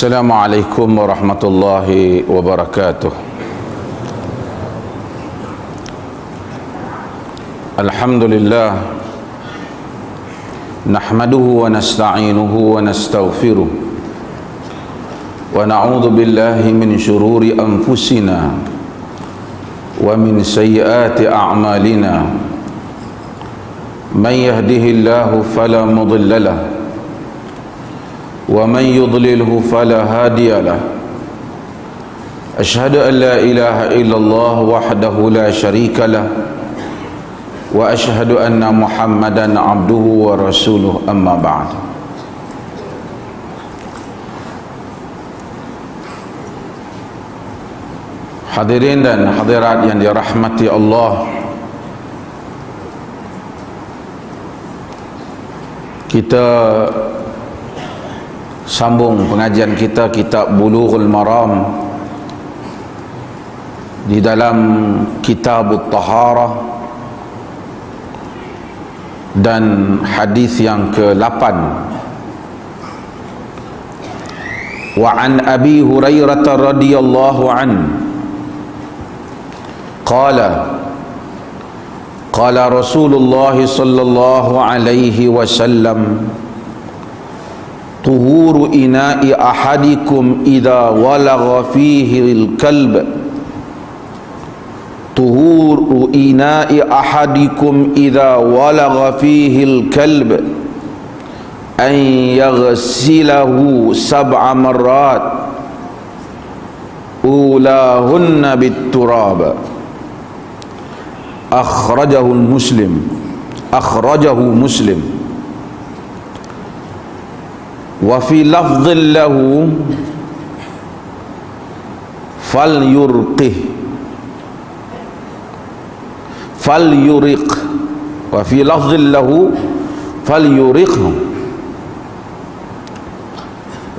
Assalamualaikum warahmatullahi wabarakatuh. Alhamdulillah, nahmaduhu wa nasta'inuhu wa nastaghfiruh wa na'udzu billahi min syururi anfusina wa min sayyiati a'malina. Man yahdihillahu fala mudilla lahu wa man yudlilhu fala hadiya lahu. Asyhadu an la ilaha illallah wahdahu la syarika lah wa asyhadu anna Muhammadan abduhu wa rasuluh, amma ba'd. Hadirin dan hadirat yang dirahmati Allah, kita sambung pengajian kita kitab Bulughul Maram di dalam Kitabut Taharah dan hadis yang ke-8. Wa an Abi Hurairah radhiyallahu an qala qala Rasulullah sallallahu alaihi wasallam tuhuru ina'i ahadikum idha walagha fihi al-kalb. Tuhuru ina'i ahadikum idha walagha fihi al-kalb an yaghsilahu sab'a marrat ulahunna bit-turab. Akhrajahu Muslim. Wa fi lafdhin lahu falyuriq. Wa fi lafdhin lahu falyuriqhu.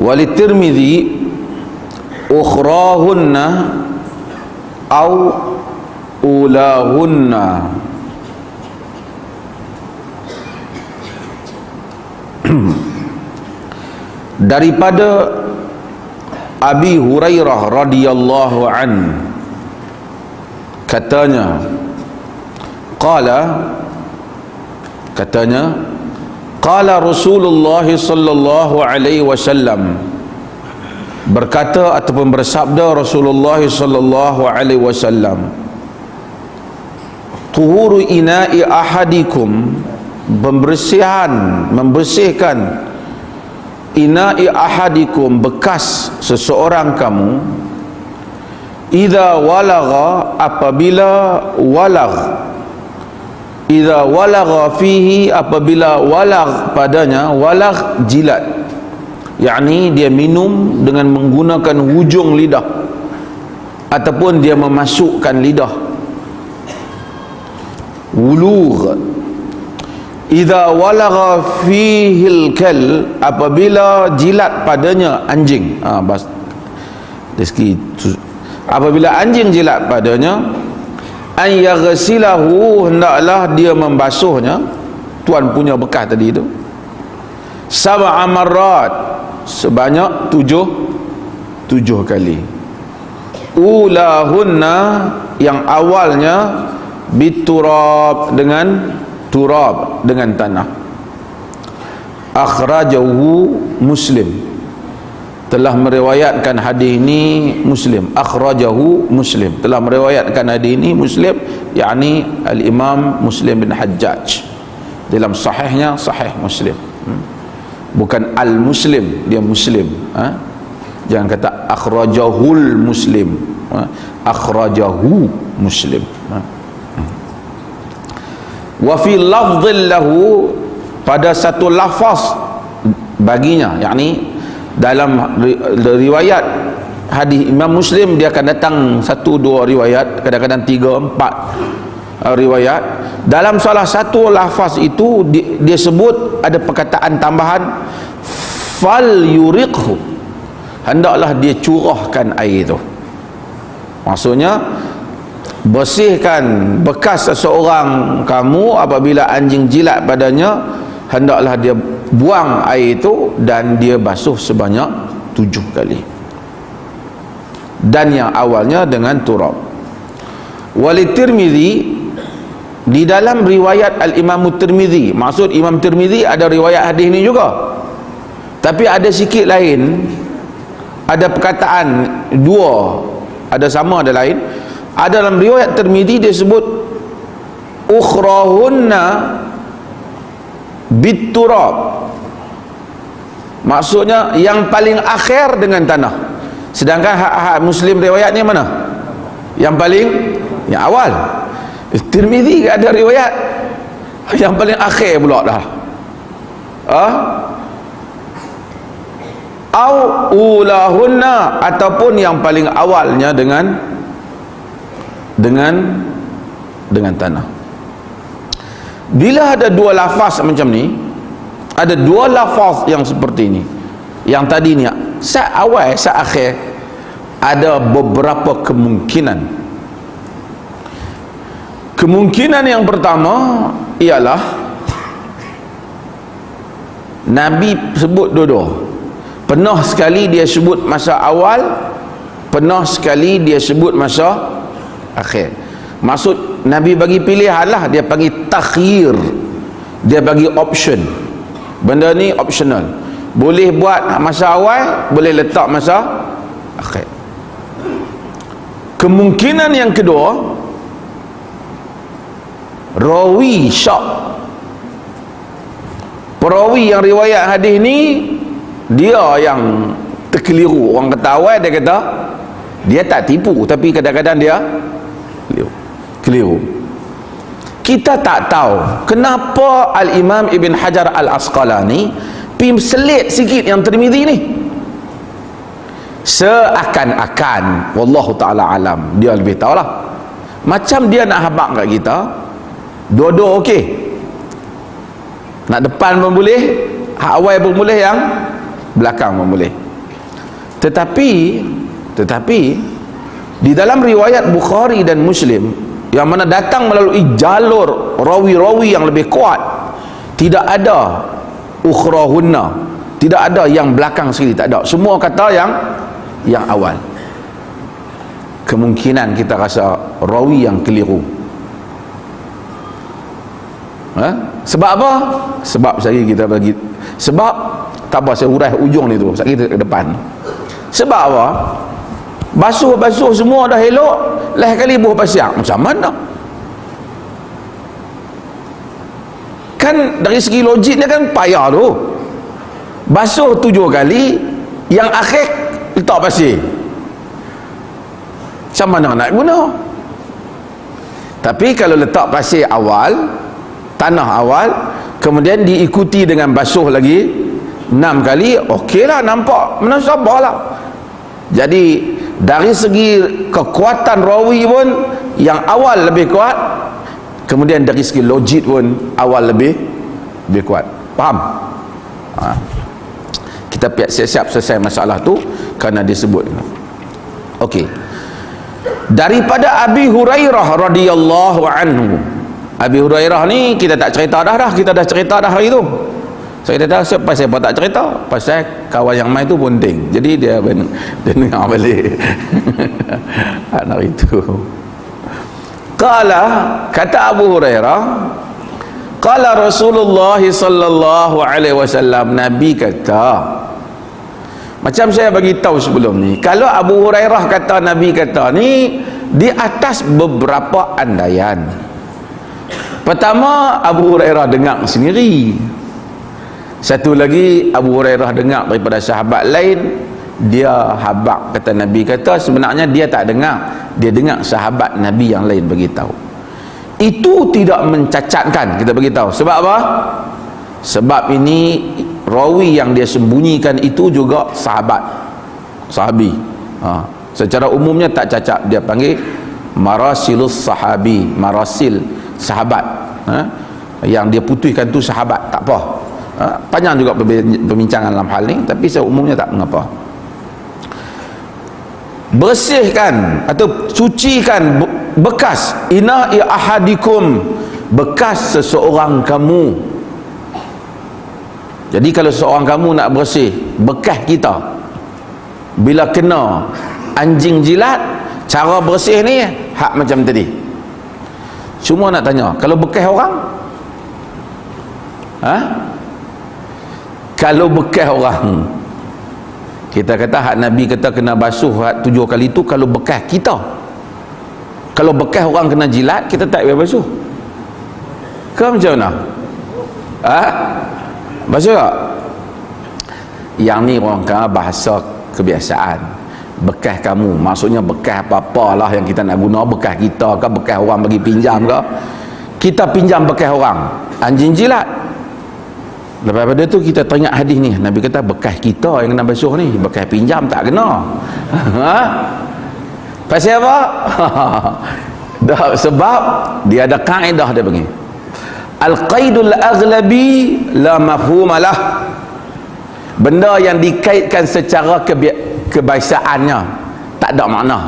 Wa li Tirmidzi ukhrahunna aw ulahunna. Daripada Abi Hurairah radhiyallahu an, katanya qala Rasulullah sallallahu alaihi wasallam, berkata ataupun bersabda Rasulullah sallallahu alaihi wasallam, tuhuru ina'i ahadikum, membersihkan ina'i ahadikum, bekas seseorang kamu, idza walagha, apabila fihi, apabila walagh padanya. Walagh jilat, yakni dia minum dengan menggunakan hujung lidah ataupun dia memasukkan lidah. Wulugh, idza walagha fihil kal, apabila jilat padanya anjing. Apabila anjing jilat padanya, an yaghsilahu, hendaklah dia membasuhnya, tuan punya bekas tadi itu, sab'a marrat, sebanyak tujuh kali. Ulahunna, yang awalnya biturab, dengan turab, dengan tanah. Akhrajahu Muslim, telah meriwayatkan hadis ini Muslim. Akhrajahu Muslim, telah meriwayatkan hadis ini Muslim, yakni al-Imam Muslim bin Hajjaj dalam sahihnya, Sahih Muslim. Bukan al-Muslim, dia Muslim. Jangan kata akhrajahul Muslim. Akhrajahu Muslim. Wa fi lafdhin lahu, pada satu lafaz baginya, yakni dalam riwayat hadis Imam Muslim, dia akan datang satu dua riwayat, kadang-kadang 3-4 riwayat. Dalam salah satu lafaz itu dia sebut ada perkataan tambahan, fal yuriqhu, hendaklah dia curahkan air itu. Maksudnya bersihkan bekas seseorang kamu apabila anjing jilat padanya, hendaklah dia buang air itu dan dia basuh sebanyak 7 kali, dan yang awalnya dengan turab. Walid Tirmizi, di dalam riwayat Al-Imam Tirmizi, maksud Imam Tirmizi ada riwayat hadis ini juga, tapi ada sikit lain, ada perkataan dua, ada sama ada lain. Ada dalam riwayat Tirmizi dia sebut ukhrahunna bitturab, maksudnya yang paling akhir dengan tanah. Sedangkan Muslim riwayatnya mana? Yang paling, yang awal. Tirmizi ada riwayat yang paling akhir pula dah. Au ulahunna, ataupun yang paling awalnya dengan tanah. Bila ada dua lafaz macam ni, ada dua lafaz yang seperti ini, yang tadi ni sa awal sa akhir, ada beberapa kemungkinan. Kemungkinan yang pertama ialah Nabi sebut dua-dua. Pernah sekali dia sebut masa awal, pernah sekali dia sebut masa akhir. Maksud Nabi bagi pilihan lah, dia bagi takhir, dia bagi option. Benda ni optional, boleh buat masa awal, boleh letak masa akhir. Kemungkinan yang kedua, rawi syak, perawi yang riwayat hadis ni dia yang terkeliru. Orang kata awal, dia kata dia tak tipu, tapi kadang-kadang dia keliru. Kita tak tahu kenapa Al-Imam Ibn Hajar Al-Asqalani selit sikit yang Tirmizi ni. Seakan-akan, wallahu ta'ala alam, dia lebih tahulah, macam dia nak habaq kat kita dua-dua okey, nak depan pun boleh, hak awal pun boleh, yang belakang pun boleh. Tetapi di dalam riwayat Bukhari dan Muslim yang mana datang melalui jalur rawi-rawi yang lebih kuat, tidak ada ukhrahunna, tidak ada yang belakang sekali, tak ada. Semua kata yang awal. Kemungkinan kita rasa rawi yang keliru. Sebab apa? Sebab sekali kita bagi, sebab tak apa, saya urai ujung ni tu, sekali kita ke depan. Sebab apa? Basuh semua dah elok, lain kali buah pasiak, macam mana? Kan dari segi logiknya kan payah tu. Basuh 7 kali, yang akhir letak pasir, macam mana nak guna? Tapi kalau letak pasir awal, tanah awal, kemudian diikuti dengan basuh lagi 6 kali, okeylah, nampak menasabah lah. Jadi dari segi kekuatan rawi pun yang awal lebih kuat, kemudian dari segi logik pun awal lebih kuat. Faham? Kita siap-siap selesai masalah tu kerana disebut. Okey. Daripada Abi Hurairah radhiyallahu anhu. Abi Hurairah ni kita tak cerita dah, kita dah cerita dah hari tu. Saya kata siapa saya pun tak cerita, pasal kawan yang main tu bunting, jadi dia dengar balik. Anak itu kata Abu Hurairah, qala Rasulullah sallallahu alaihi wasallam, Nabi kata, macam saya bagi tahu sebelum ni, kalau Abu Hurairah kata Nabi kata ni di atas beberapa andaian. Pertama, Abu Hurairah dengar sendiri. Satu lagi, Abu Hurairah dengar daripada sahabat lain, dia habaq kata Nabi kata, sebenarnya dia tak dengar, dia dengar sahabat Nabi yang lain beritahu. Itu tidak mencacatkan, kita beritahu. Sebab apa? Sebab ini rawi yang dia sembunyikan itu juga sahabi. Secara umumnya tak cacat, dia panggil marasilus sahabi, marasil sahabat. Yang dia putihkan tu sahabat, tak apa. Panjang juga perbincangan dalam hal ni, tapi saya umumnya tak mengapa. Bersihkan atau sucikan bekas ina'i ahadikum, bekas seseorang kamu. Jadi kalau seorang kamu nak bersih bekas kita, bila kena anjing jilat, cara bersih ni hak macam tadi. Cuma nak tanya, kalau bekas orang, kalau bekas orang, kita kata hak Nabi kata kena basuh hak 7 kali tu kalau bekas kita. Kalau bekas orang kena jilat, kita tak payah basuh ke macam mana? Basuh tak? Yang ni orang kata bahasa kebiasaan. Bekas kamu, maksudnya bekas apa-apalah yang kita nak guna, bekas kita ke, bekas orang bagi pinjam ke, kita pinjam bekas orang, anjing jilat. Lepas pada tu kita teringat hadis ni, Nabi kata bekas kita yang kena basuh ni, bekas pinjam tak kena. Pasal apa? Sebab dia ada kaedah dia panggil al-qaidul aghlabi la mafhumalah. Benda yang dikaitkan secara kebiasaannya tak ada makna.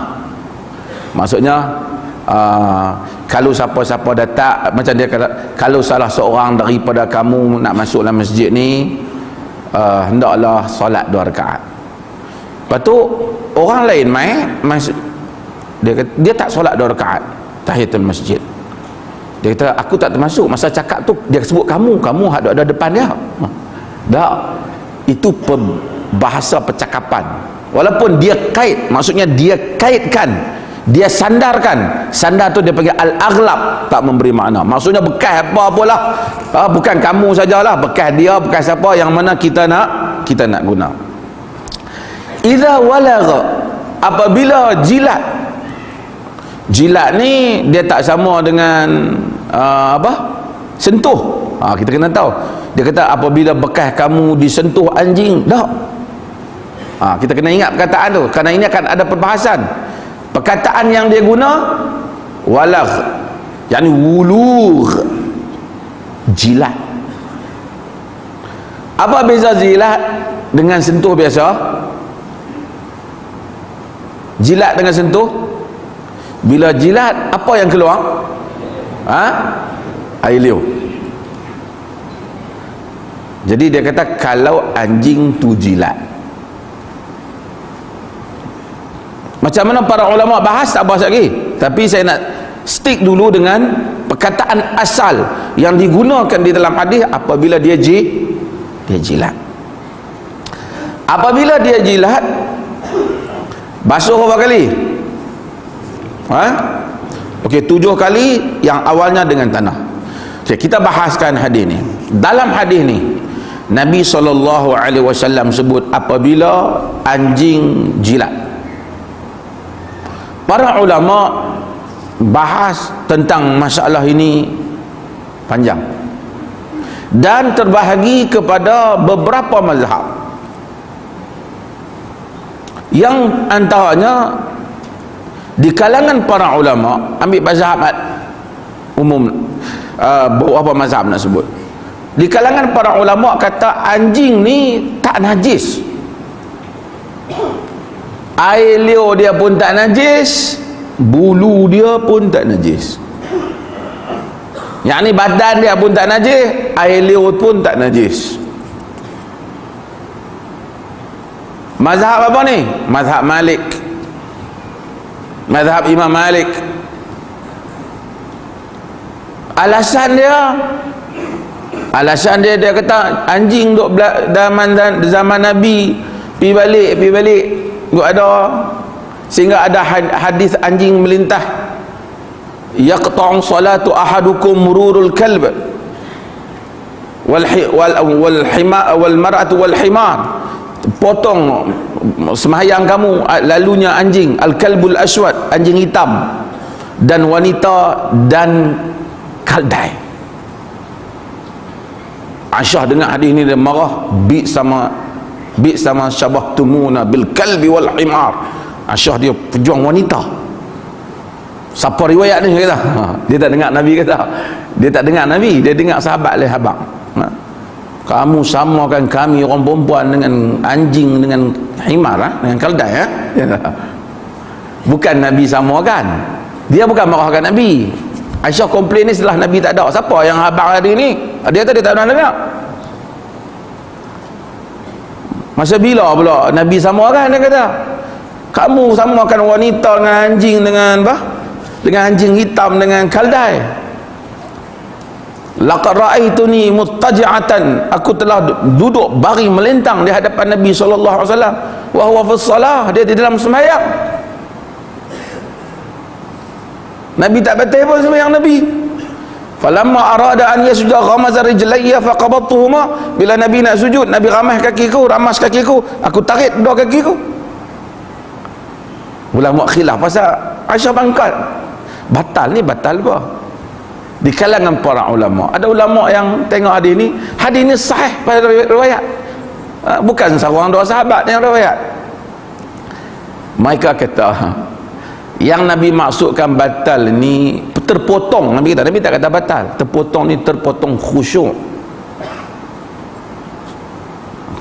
Maksudnya kalau siapa-siapa datang, macam dia kata, kalau salah seorang daripada kamu nak masuk dalam masjid ni, hendaklah solat 2 rakaat. Lepas tu orang lain dia tak solat 2 rakaat tahiyatul masjid. Dia kata aku tak termasuk. Masa cakap tu dia sebut kamu ada depan dia. Tak, itu bahasa percakapan. Walaupun dia kait, maksudnya dia kaitkan, dia sandarkan. Sandar tu dia panggil al-aghlab, tak memberi makna. Maksudnya bekas apa-apalah, bukan kamu sajalah, bekas dia, bekas siapa yang mana kita nak guna. Idza walagha, apabila jilat ni dia tak sama dengan sentuh. Kita kena tahu. Dia kata apabila bekas kamu disentuh anjing, tak. Kita kena ingat perkataan tu, kerana ini akan ada perbahasan. Perkataan yang dia guna walagh, yakni wulugh, jilat. Apa beza jilat dengan sentuh biasa? Jilat dengan sentuh, bila jilat apa yang keluar? Air liur. Jadi dia kata kalau anjing tu jilat, macam mana para ulama bahas tak bahas lagi, tapi saya nak stick dulu dengan perkataan asal yang digunakan di dalam hadis apabila dia jilat. Apabila dia jilat, basuh berapa kali? Okey, 7 kali, yang awalnya dengan tanah. Okey, kita bahaskan hadis ni. Dalam hadis ni Nabi SAW sebut apabila anjing jilat. Para ulama bahas tentang masalah ini panjang dan terbahagi kepada beberapa mazhab, yang antaranya di kalangan para ulama ambil mazhab umum, beberapa mazhab nak sebut. Di kalangan para ulama kata anjing ni tak najis, air liur dia pun tak najis, bulu dia pun tak najis, yakni badan dia pun tak najis, air liur pun tak najis. Mazhab apa ni? Mazhab Malik, mazhab Imam Malik. Alasan dia dia kata anjing duk zaman Nabi pi balik duk ada, sehingga ada hadis anjing melintah, yaqta'u salatu ahadukum mururul kalb wal mar'atu wal himar, potong sembahyang kamu lalunya anjing, al kalbul aswad, anjing hitam, dan wanita dan kaldai. Aisyah dengar hadis ni dia marah, bi sama syabahtumuna bil kalbi wal himar. Aisyah dia pejuang wanita. Siapa riwayat ni kata? Dia tak dengar Nabi kata. Dia tak dengar Nabi, dia dengar sahabat lain habaq. Kamu samakan kami orang perempuan dengan anjing dengan himar, dengan kaldai, bukan Nabi samakan. Dia bukan marahkan Nabi. Aisyah komplain ni setelah Nabi tak ada. Siapa yang habaq hari ni? Dia tak pernah dengar. Masa bila pula Nabi samakan? Dia kata, kamu samakan wanita dengan anjing dengan apa? Dengan anjing hitam dengan kaldai. Laqad ra'aituni muttaji'atan, aku telah duduk baring melintang di hadapan Nabi sallallahu alaihi wasallam wa huwa fi shalah, dia di dalam sembahyang. Nabi tak batal pun sembahyang Nabi. Falamma arada an yasjuda ghamaza rijlayya faqabattuhuma, bila Nabi nak sujud, Nabi ramas kakiku, aku tarik dua kakiku. Ulama khilaf pasal Aisyah bangkat. Batal ni batal apa? Di kalangan para ulama, ada ulama yang tengok hadis ni sahih pada riwayat. Bukan seorang dua sahabat yang riwayat. Mereka kata yang Nabi maksudkan batal ni terpotong. Nabi tak kata batal. Terpotong ni terpotong khusyuk.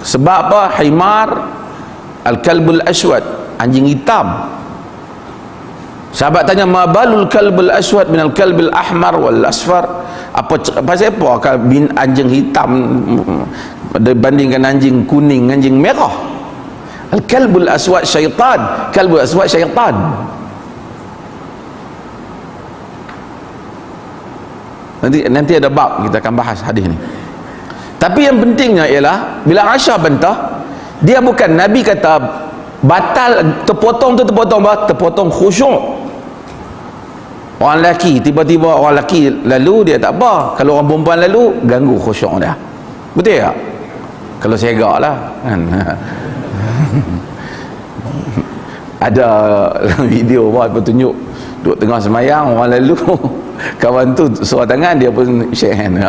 Sebab apa? Himar al-kalbul aswad, anjing hitam. Sahabat tanya, ma balul kalbul aswad minal kalbil ahmar wal asfar, pasal apa anjing hitam dibandingkan anjing kuning, anjing merah? Al kalbul aswad syaitan, kalbul aswad syaitan. Nanti ada bab kita akan bahas hadis ni. Tapi yang pentingnya ialah bila Aisyah bantah, dia bukan Nabi kata batal, terpotong tu terpotong apa? Terpotong khusyuk. Orang lelaki, tiba-tiba orang lelaki lalu dia tak apa, kalau orang perempuan lalu ganggu khusyuk dia. Betul tak? Kalau segak lah kan. Ada video buat tunjuk duduk tengah semayang, orang lalu kawan tu suara tangan, dia pun shake hand.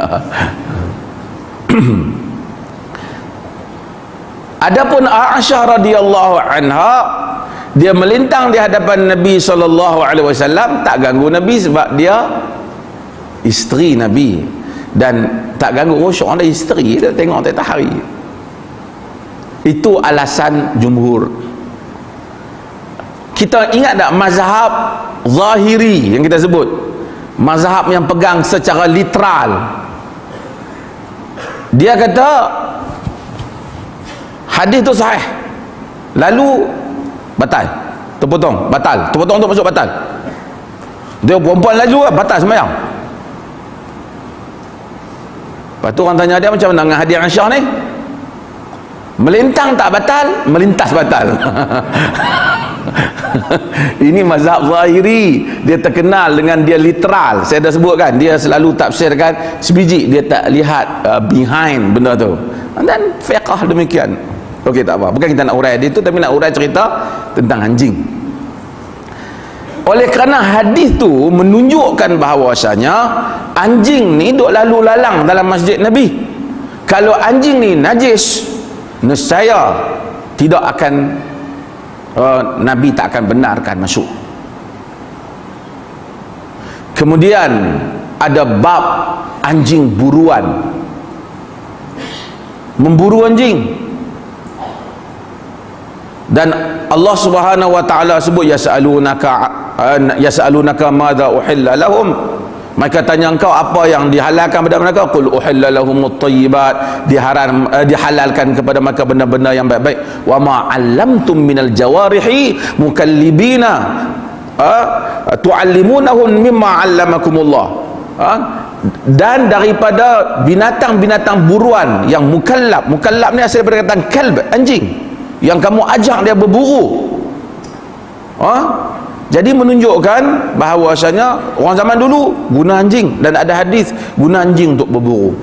Adapun Aisyah radhiyallahu anha, dia melintang di hadapan Nabi SAW, tak ganggu Nabi sebab dia isteri Nabi, dan tak ganggu khusyuk dia isteri, dia tengok tiap hari. Itu alasan jumhur. Kita ingat tak mazhab zahiri yang kita sebut, mazhab yang pegang secara literal? Dia kata hadis tu sahih, lalu batal, terpotong, batal, terpotong tu masuk batal. Dia perempuan lalu batal sembahyang. Lepas tu orang tanya dia, macam mana dengan hadis Aisyah ni? Melintang tak batal, melintas batal. Ini mazhab zahiri, dia terkenal dengan dia literal. Saya dah sebutkan, dia selalu tafsirkan sebiji, dia tak lihat behind benda tu. Dan fiqh demikian. Okey, tak apa, bukan kita nak urai dia tu, tapi nak urai cerita tentang anjing. Oleh kerana hadis tu menunjukkan bahawasanya anjing ni duk lalu lalang dalam masjid Nabi. Kalau anjing ni najis, nescaya tidak akan Nabi tak akan benarkan masuk. Kemudian ada bab anjing buruan, memburu anjing. Dan Allah Subhanahu wa taala sebut yas'alunaka madza uhilla lahum, mereka tanya engkau apa yang dihalalkan kepada mereka. Qul uhilla lahumut thayyibat, dihalalkan kepada mereka benda-benda yang baik-baik. Wa ma 'allamtum minal jawarihi mukallibina tu'allimunahun mimma 'allamakumullah. Dan daripada binatang-binatang buruan yang mukallab ni asal daripada kata kalb, anjing, yang kamu ajak dia berburu. Jadi menunjukkan bahawasanya orang zaman dulu guna anjing, dan ada hadis guna anjing untuk berburu.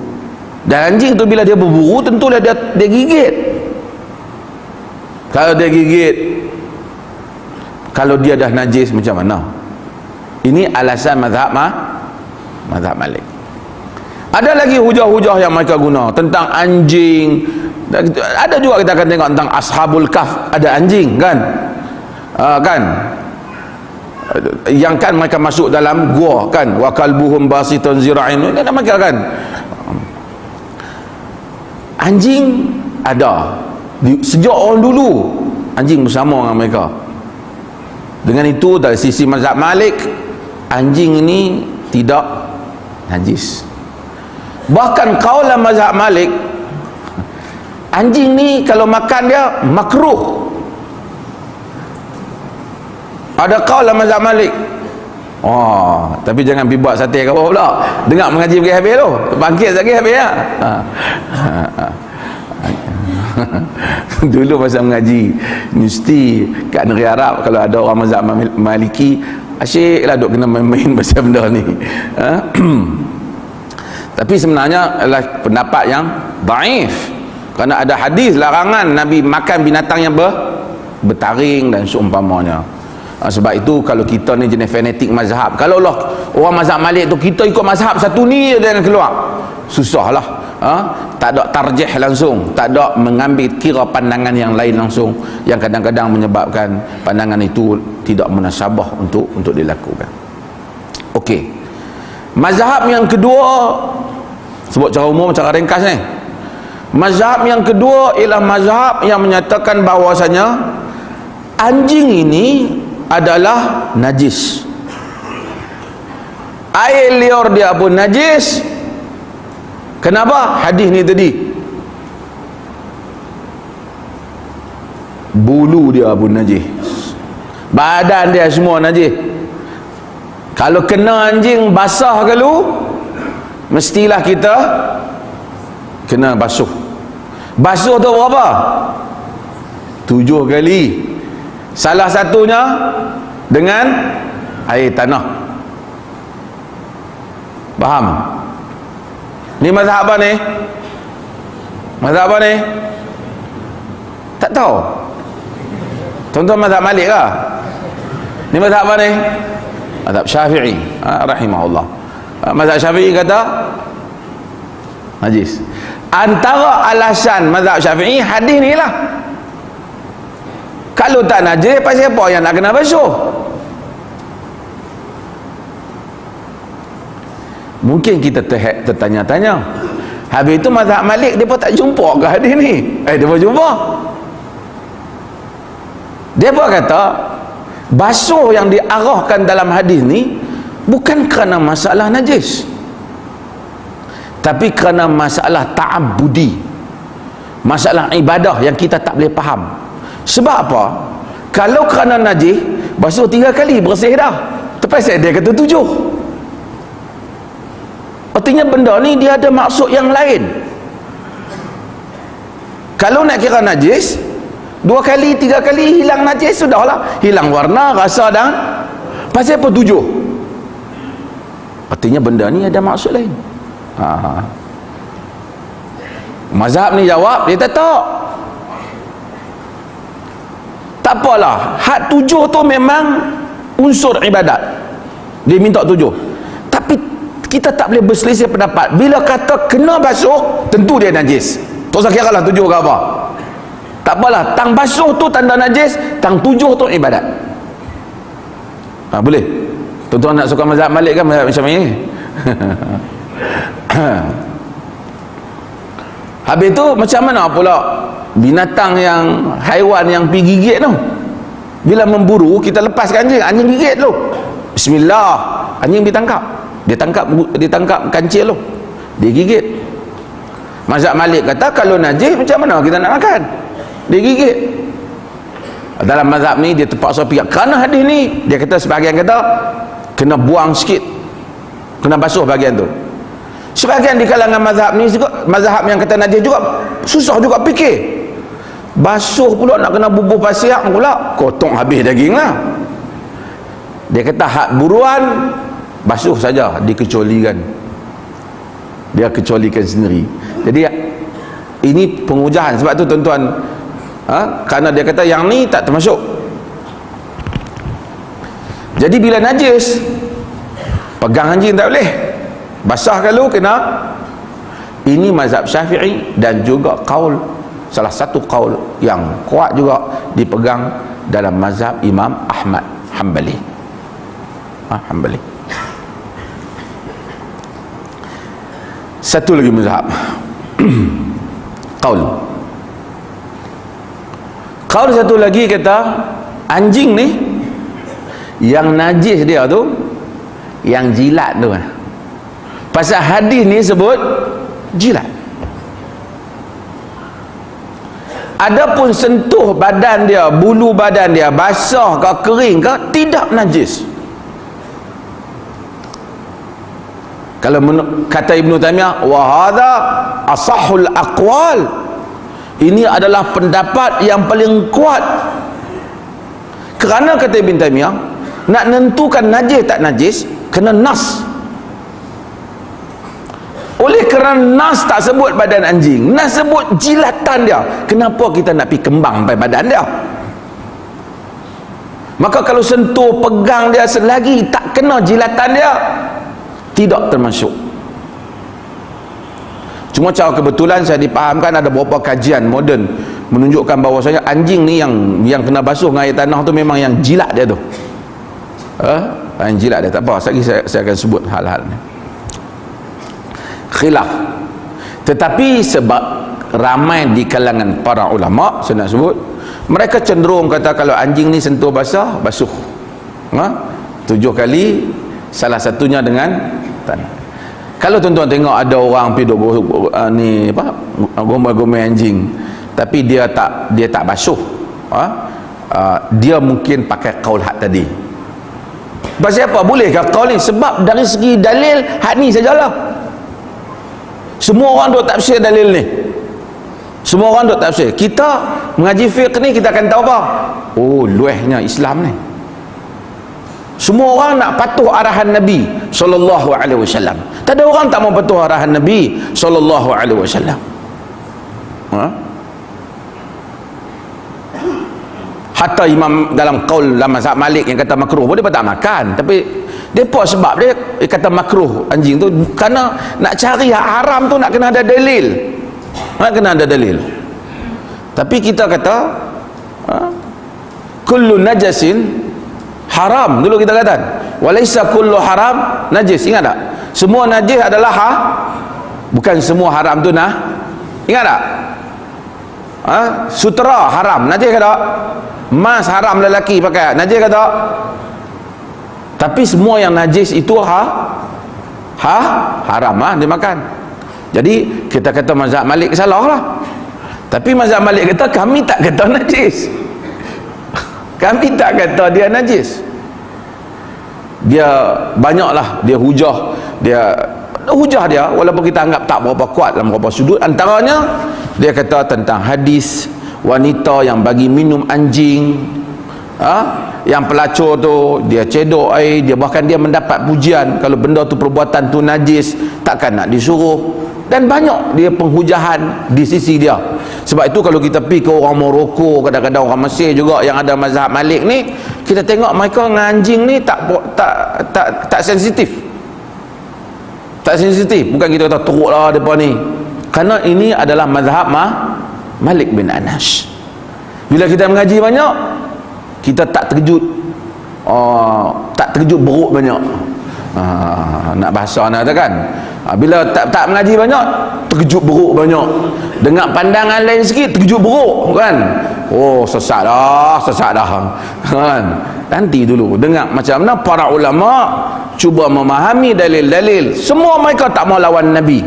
Dan anjing tu bila dia berburu, tentulah dia gigit. Kalau dia gigit, kalau dia dah najis, macam mana? Ini alasan mazhab Malik. Ada lagi hujah-hujah yang mereka guna tentang anjing. Ada juga kita akan tengok tentang Ashabul Kahf, ada anjing kan, yang kan mereka masuk dalam gua kan, wa kalbuhum basitun zira'in, kan mereka kan. Anjing ada sejak orang dulu, anjing bersama dengan mereka. Dengan itu dari sisi mazhab Malik, anjing ini tidak najis. Bahkan kaulah mazhab Malik, anjing ni kalau makan dia makruh. Ada kaul dalam mazhab Malik. Oh, tapi jangan pergi buat sate kat bawah pula. Dengar mengaji pergi habis tu. Bangkit lagi habis lah. Dulu masa mengaji mesti kat negeri Arab, kalau ada orang mazhab Maliki, asyik lah duk kena main-main pasal benda ni. Tapi sebenarnya adalah pendapat yang dhaif, kerana ada hadis larangan Nabi makan binatang yang bertaring dan seumpamanya. Sebab itu kalau kita ni jenis fanatik mazhab, kalau lah orang mazhab Malik tu kita ikut mazhab satu ni je jangan keluar, susah lah. Tak ada tarjih langsung, tak ada mengambil kira pandangan yang lain langsung, yang kadang-kadang menyebabkan pandangan itu tidak munasabah untuk dilakukan. Okey, mazhab yang kedua, sebut cara umum, cara ringkas ni. Mazhab yang kedua ialah mazhab yang menyatakan bahawasanya anjing ini adalah najis. Air liur dia pun najis. Kenapa? Hadis ni tadi, bulu dia pun najis, badan dia semua najis. Kalau kena anjing basah kalau, mestilah kita kena basuh. Basuh tu berapa? 7 kali. Salah satunya dengan air tanah. Faham? Ni mazhab apa ni? Mazhab apa ni? Tak tahu. Tuan-tuan mazhab Malik ke? Ni mazhab apa ni? Mazhab Syafi'i, rahimahullah. Mazhab Syafi'i kata najis. Antara alasan mazhab Syafi'i hadis ni lah. Kalau tak najis, pasal apa yang nak kena basuh? Mungkin kita tertanya-tanya, habis itu mazhab Malik dia pun tak jumpa ke hadis ni? Dia pun jumpa. Dia pun kata basuh yang diarahkan dalam hadis ni bukan kerana masalah najis, tapi kerana masalah ta'abbudi, masalah ibadah yang kita tak boleh faham. Sebab apa? Kalau kerana najis, basuh 3 kali bersih dah. Terpaksa dia kata 7. Artinya benda ni dia ada maksud yang lain. Kalau nak kira najis, 2 kali 3 kali hilang najis, sudahlah. Hilang warna, rasa dan pasal apa 7? Artinya benda ni ada maksud lain. Mazhab ni jawab, dia kata tak apalah, had 7 tu memang unsur ibadat, dia minta 7. Tapi kita tak boleh berselisih pendapat. Bila kata kena basuh, tentu dia najis. Tak usah kira lah 7 ke apa. Tak apalah, tang basuh tu tanda najis, tang 7 tu ibadat. Boleh? Tuan-tuan nak suka mazhab Malik kan, mazhab macam ni? Habis tu macam mana pula binatang yang, haiwan yang pergi gigit tu, bila memburu kita lepaskan anjing gigit tu, bismillah, anjing ditangkap, dia tangkap kancil tu, dia gigit. Mazhab Malik kata kalau najis macam mana kita nak makan? Dia gigit. Dalam mazhab ni dia terpaksa fikir, kerana hadis ni dia kata, sebahagian kata kena buang sikit, kena basuh bahagian tu. Sebahagian di kalangan mazhab ni juga, mazhab yang kata najis juga susah juga fikir, basuh pula nak kena bubuh pasir pula, kotong habis daging lah. Dia kata hak buruan basuh saja, dikecualikan, dia kecualikan sendiri. Jadi ini pengujahan. Sebab tu tuan-tuan, kerana dia kata yang ni tak termasuk. Jadi bila najis, pegang anjing tak boleh, basah kalau kena. Ini mazhab Syafi'i dan juga kaul, salah satu kaul yang kuat juga dipegang dalam mazhab Imam Ahmad Hanbali. Hanbali. Satu lagi mazhab kaul satu lagi kata anjing ni yang najis dia tu yang jilat tu kan. Pasal hadis ni sebut jilat. adapun sentuh badan dia, bulu badan dia basah ke kering ke, tidak najis. Kalau kata Ibnu Taimiyah, wa hadha asahul aqwal, ini adalah pendapat yang paling kuat. Kerana kata Ibnu Taimiyah, nak nentukan najis tak najis kena nas. Oleh kerana nas tak sebut badan anjing, nas sebut jilatan dia, kenapa kita nak pergi kembang sampai badan dia? Maka kalau sentuh, pegang dia, selagi tak kena jilatan dia, tidak termasuk. Cuma cara kebetulan saya dipahamkan ada beberapa kajian moden menunjukkan bahawasanya anjing ni yang kena basuh dengan air tanah tu memang yang jilat dia tu. Yang jilat dia, tak apa, saya akan sebut hal-hal ni. Khilaf. Tetapi sebab ramai di kalangan para ulama, saya nak sebut, mereka cenderung kata kalau anjing ni sentuh basah, basuh 7 kali, salah satunya dengan tanah. Kalau tuan-tuan tengok ada orang pergi ni apa, gomel-gomel anjing, tapi dia tak basuh, dia mungkin pakai qaul hak tadi. Pasal apa? Bolehkah qaul ni? Sebab dari segi dalil hak ni sajalah. Semua orang duk tafsir dalil ni. Semua orang duk tafsir. Kita mengaji fiqh ni, kita akan tahu apa? Oh, luahnya Islam ni. Semua orang nak patuh arahan Nabi sallallahu alaihi wasallam. Tak ada orang tak mau patuh arahan Nabi sallallahu alaihi wasallam. Hatta imam dalam qaul dalam mazhab Malik yang kata makruh pun dia tak makan, tapi depa sebab dia kata makruh anjing tu kerana nak cari hak haram tu nak kena ada dalil. Nak kena ada dalil. Tapi kita kata kullu najasin haram, dulu kita kata walaysa kullu haram najis. Ingat tak? Semua najis adalah bukan semua haram tu ingat tak? Sutera haram najis ke tak? Emas haram lelaki pakai najis ke tak? Tapi semua yang najis itu haram dia makan. Jadi kita kata mazhab Malik salah lah. Tapi mazhab Malik kata kami tak kata najis. Kami tak kata dia najis. Dia banyaklah dia hujah dia, walaupun kita anggap tak berapa kuat dalam beberapa sudut. Antaranya dia kata tentang hadis wanita yang bagi minum anjing, yang pelacur tu dia cedok air, dia bahkan dia mendapat pujian kalau benda tu perbuatan tu najis, takkan nak disuruh. Dan banyak dia penghujahan di sisi dia. Sebab itu kalau kita pergi ke orang Morocco, kadang-kadang orang Mesir juga yang ada mazhab Malik ni, kita tengok mereka dengan anjing ni tak sensitif. Tak sensitif. Bukan kita kata teruklah depa ni. Kerana ini adalah mazhab Malik bin Anas. Bila kita mengaji banyak, kita tak terkejut. Tak terkejut beruk banyak. Nak bahasa nak katakan, bila tak mengaji banyak, terkejut beruk banyak. Dengar pandangan lain sikit, terkejut beruk kan. Oh, sesat dah kan. Nanti dulu dengar macam mana para ulama cuba memahami dalil-dalil. Semua mereka tak mau lawan Nabi.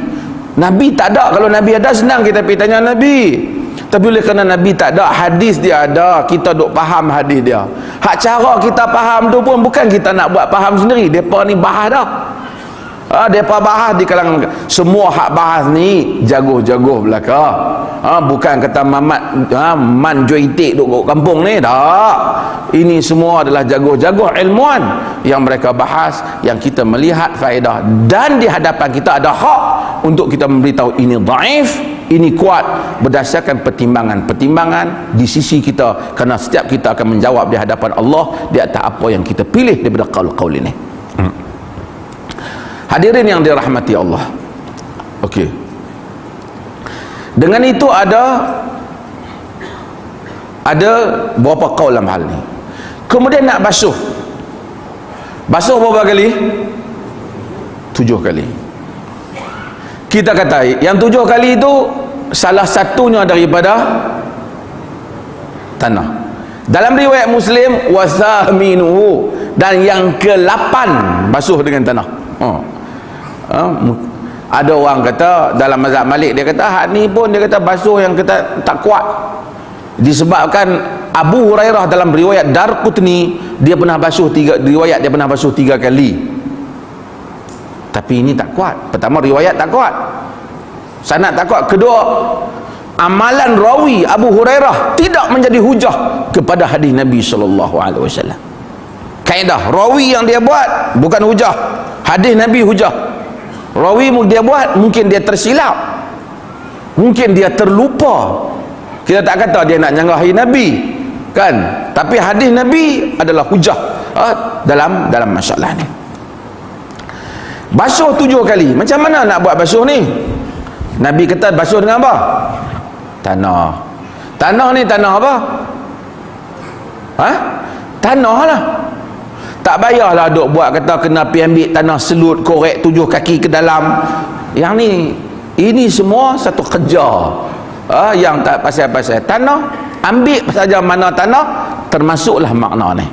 Nabi tak ada. Kalau Nabi ada, senang kita pergi tanya Nabi. Tapi oleh kerana Nabi tak ada, hadis dia ada, kita duk faham hadis dia. Hak cara kita faham tu pun bukan kita nak buat faham sendiri. Depa ni bahas dah. Depa bahas di kalangan mereka. Semua hak bahas ni jago-jago belaka. Bukan kata Mamat man joitik duk kat kampung ni. Tak. Ini semua adalah jago-jago ilmuwan yang mereka bahas, yang kita melihat faedah, dan di hadapan kita ada hak untuk kita memberitahu ini dhaif, ini kuat berdasarkan pertimbangan di sisi kita, kerana setiap kita akan menjawab di hadapan Allah di atas apa yang kita pilih daripada qaul-qaul ini. Hadirin yang dirahmati Allah. Okey. Dengan itu ada berapa qaul dalam hal ni. Kemudian nak basuh. Basuh berapa kali? 7 kali. Kita kata yang 7 kali itu salah satunya daripada tanah. Dalam riwayat Muslim wasaminuhu, dan yang ke-8 basuh dengan tanah. Ada orang kata dalam mazhab Malik, dia kata hak ni pun dia kata basuh yang kata tak kuat. Disebabkan Abu Hurairah dalam riwayat Darqutni, dia pernah basuh riwayat dia pernah basuh 3 kali. Tapi ini tak kuat. Pertama, riwayat tak kuat, sanad tak kuat. Kedua, amalan rawi Abu Hurairah tidak menjadi hujah kepada hadis Nabi SAW. Kaedah rawi yang dia buat bukan hujah, hadis Nabi hujah. Rawi dia buat, mungkin dia tersilap, mungkin dia terlupa. Kita tak kata dia nak nyanggahi Nabi, kan? Tapi hadis Nabi adalah hujah dalam masalah ni. Basuh 7 kali. Macam mana nak buat basuh ni? Nabi kata basuh dengan apa? Tanah. Tanah ni tanah apa? Tanah lah. Tak payahlah duk buat kata kena pergi ambil tanah selut, korek 7 kaki ke dalam. Yang ni, ini semua satu kerja yang tak pasal-pasal. Tanah, ambil saja mana tanah, termasuklah makna ni.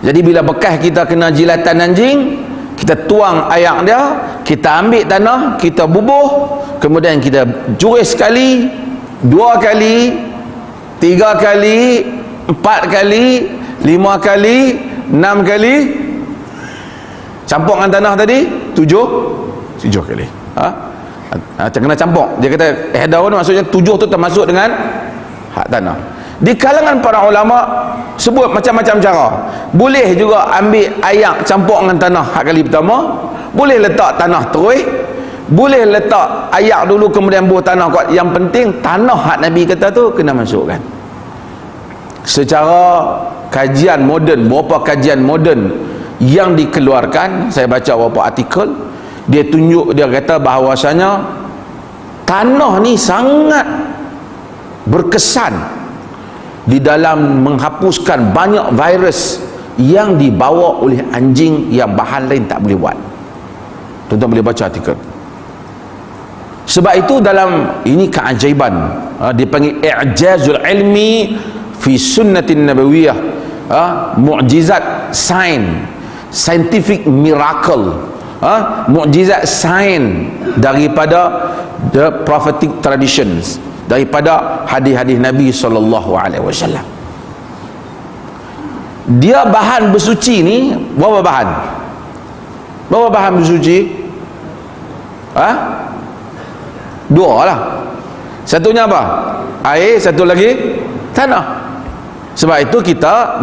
Jadi bila bekas kita kena jilatan anjing, kita tuang air dia, kita ambil tanah, kita bubuh, kemudian kita juris sekali, 2 kali, 3 kali, 4 kali, 5 kali, 6 kali. Campur dengan tanah tadi 7 kali. Kena campur. Dia kata ihdaun, maksudnya 7 tu termasuk dengan hak tanah. Di kalangan para ulama sebut macam-macam cara. Boleh juga ambil air campur dengan tanah hak kali pertama, boleh letak tanah terus, boleh letak air dulu kemudian buah tanah kuat. Yang penting tanah hak Nabi kata tu kena masukkan. Secara kajian moden, beberapa kajian moden yang dikeluarkan, saya baca beberapa artikel, dia tunjuk, dia kata bahawasanya tanah ni sangat berkesan di dalam menghapuskan banyak virus yang dibawa oleh anjing yang bahan lain tak boleh buat. Tuan-tuan boleh baca artikel. Sebab itu dalam ini keajaiban, dipanggil i'jazul ilmi fi sunnatin nabawiyah, mukjizat scientific miracle, mukjizat sains daripada the prophetic traditions, daripada hadis-hadis Nabi SAW. Dia bahan bersuci ni berapa bahan? Berapa bahan bersuci? 2 lah. Satunya apa? Air, satu lagi tanah. Sebab itu kita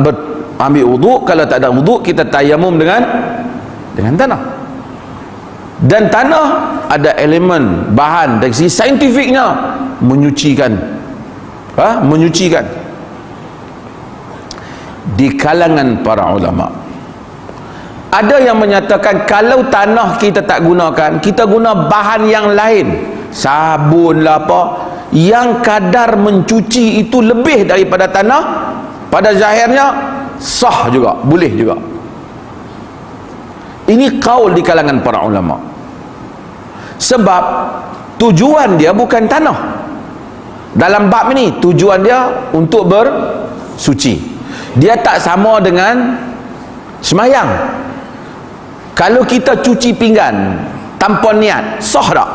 ambil wuduk, kalau tak ada wuduk kita tayamum dengan tanah. Dan tanah ada elemen bahan dari segi saintifiknya menyucikan. Menyucikan. Di kalangan para ulama ada yang menyatakan kalau tanah kita tak gunakan, kita guna bahan yang lain, sabun lah apa, yang kadar mencuci itu lebih daripada tanah, pada zahirnya sah juga, boleh juga. Ini kaul di kalangan para ulama. Sebab tujuan dia bukan tanah. Dalam bab ini tujuan dia untuk bersuci. Dia tak sama dengan semayang. Kalau kita cuci pinggan tanpa niat, sah tak?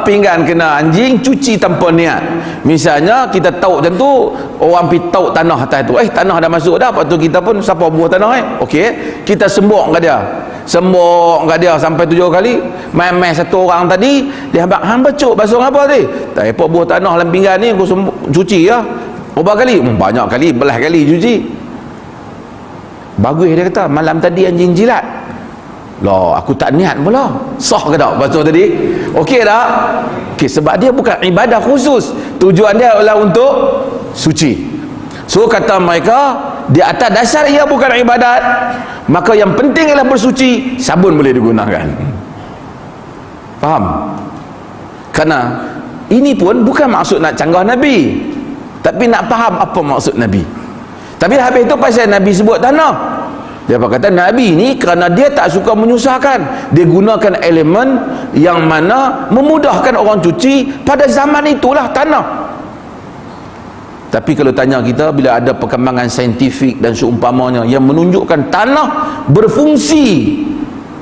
Pinggan kena anjing, cuci tanpa niat. Misalnya kita tahu macam tu, orang pergi tahu tanah atas tu, tanah dah masuk dah, lepas tu kita pun siapa buah tanah okey, kita sembok kat dia, sampai 7 kali. Main-main satu orang tadi, dia hang becuk basuh apa tadi? Tak apa, buah tanah dalam pinggan ni aku cuci ya. Berapa kali? Banyak kali, belah kali cuci. Bagus, dia kata malam tadi anjing jilat. Lah, aku tak niat pula. Sah ke tak basuh tadi? Okey tak? Okey, sebab dia bukan ibadah khusus. Tujuan dia adalah untuk suci. So kata mereka, di atas dasar ia bukan ibadat, maka yang penting ialah bersuci, sabun boleh digunakan. Faham? Karena ini pun bukan maksud nak canggah Nabi, tapi nak faham apa maksud Nabi. Tapi habis itu pasal Nabi sebut tanah, dia kata Nabi ni kerana dia tak suka menyusahkan, dia gunakan elemen yang mana memudahkan orang cuci. Pada zaman itulah tanah. Tapi kalau tanya kita, bila ada perkembangan saintifik dan seumpamanya yang menunjukkan tanah berfungsi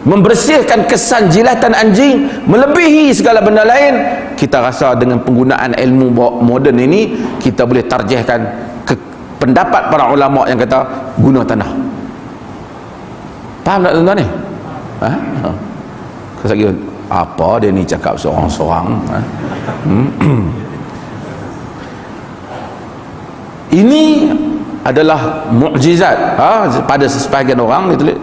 membersihkan kesan jilatan anjing melebihi segala benda lain, kita rasa dengan penggunaan ilmu moden ini kita boleh tarjihkan pendapat para ulama yang kata guna tanah. Faham tak tuan-tuan ni? Apa dia ni cakap seorang-seorang? Ini adalah mukjizat pada sebahagian orang ditulis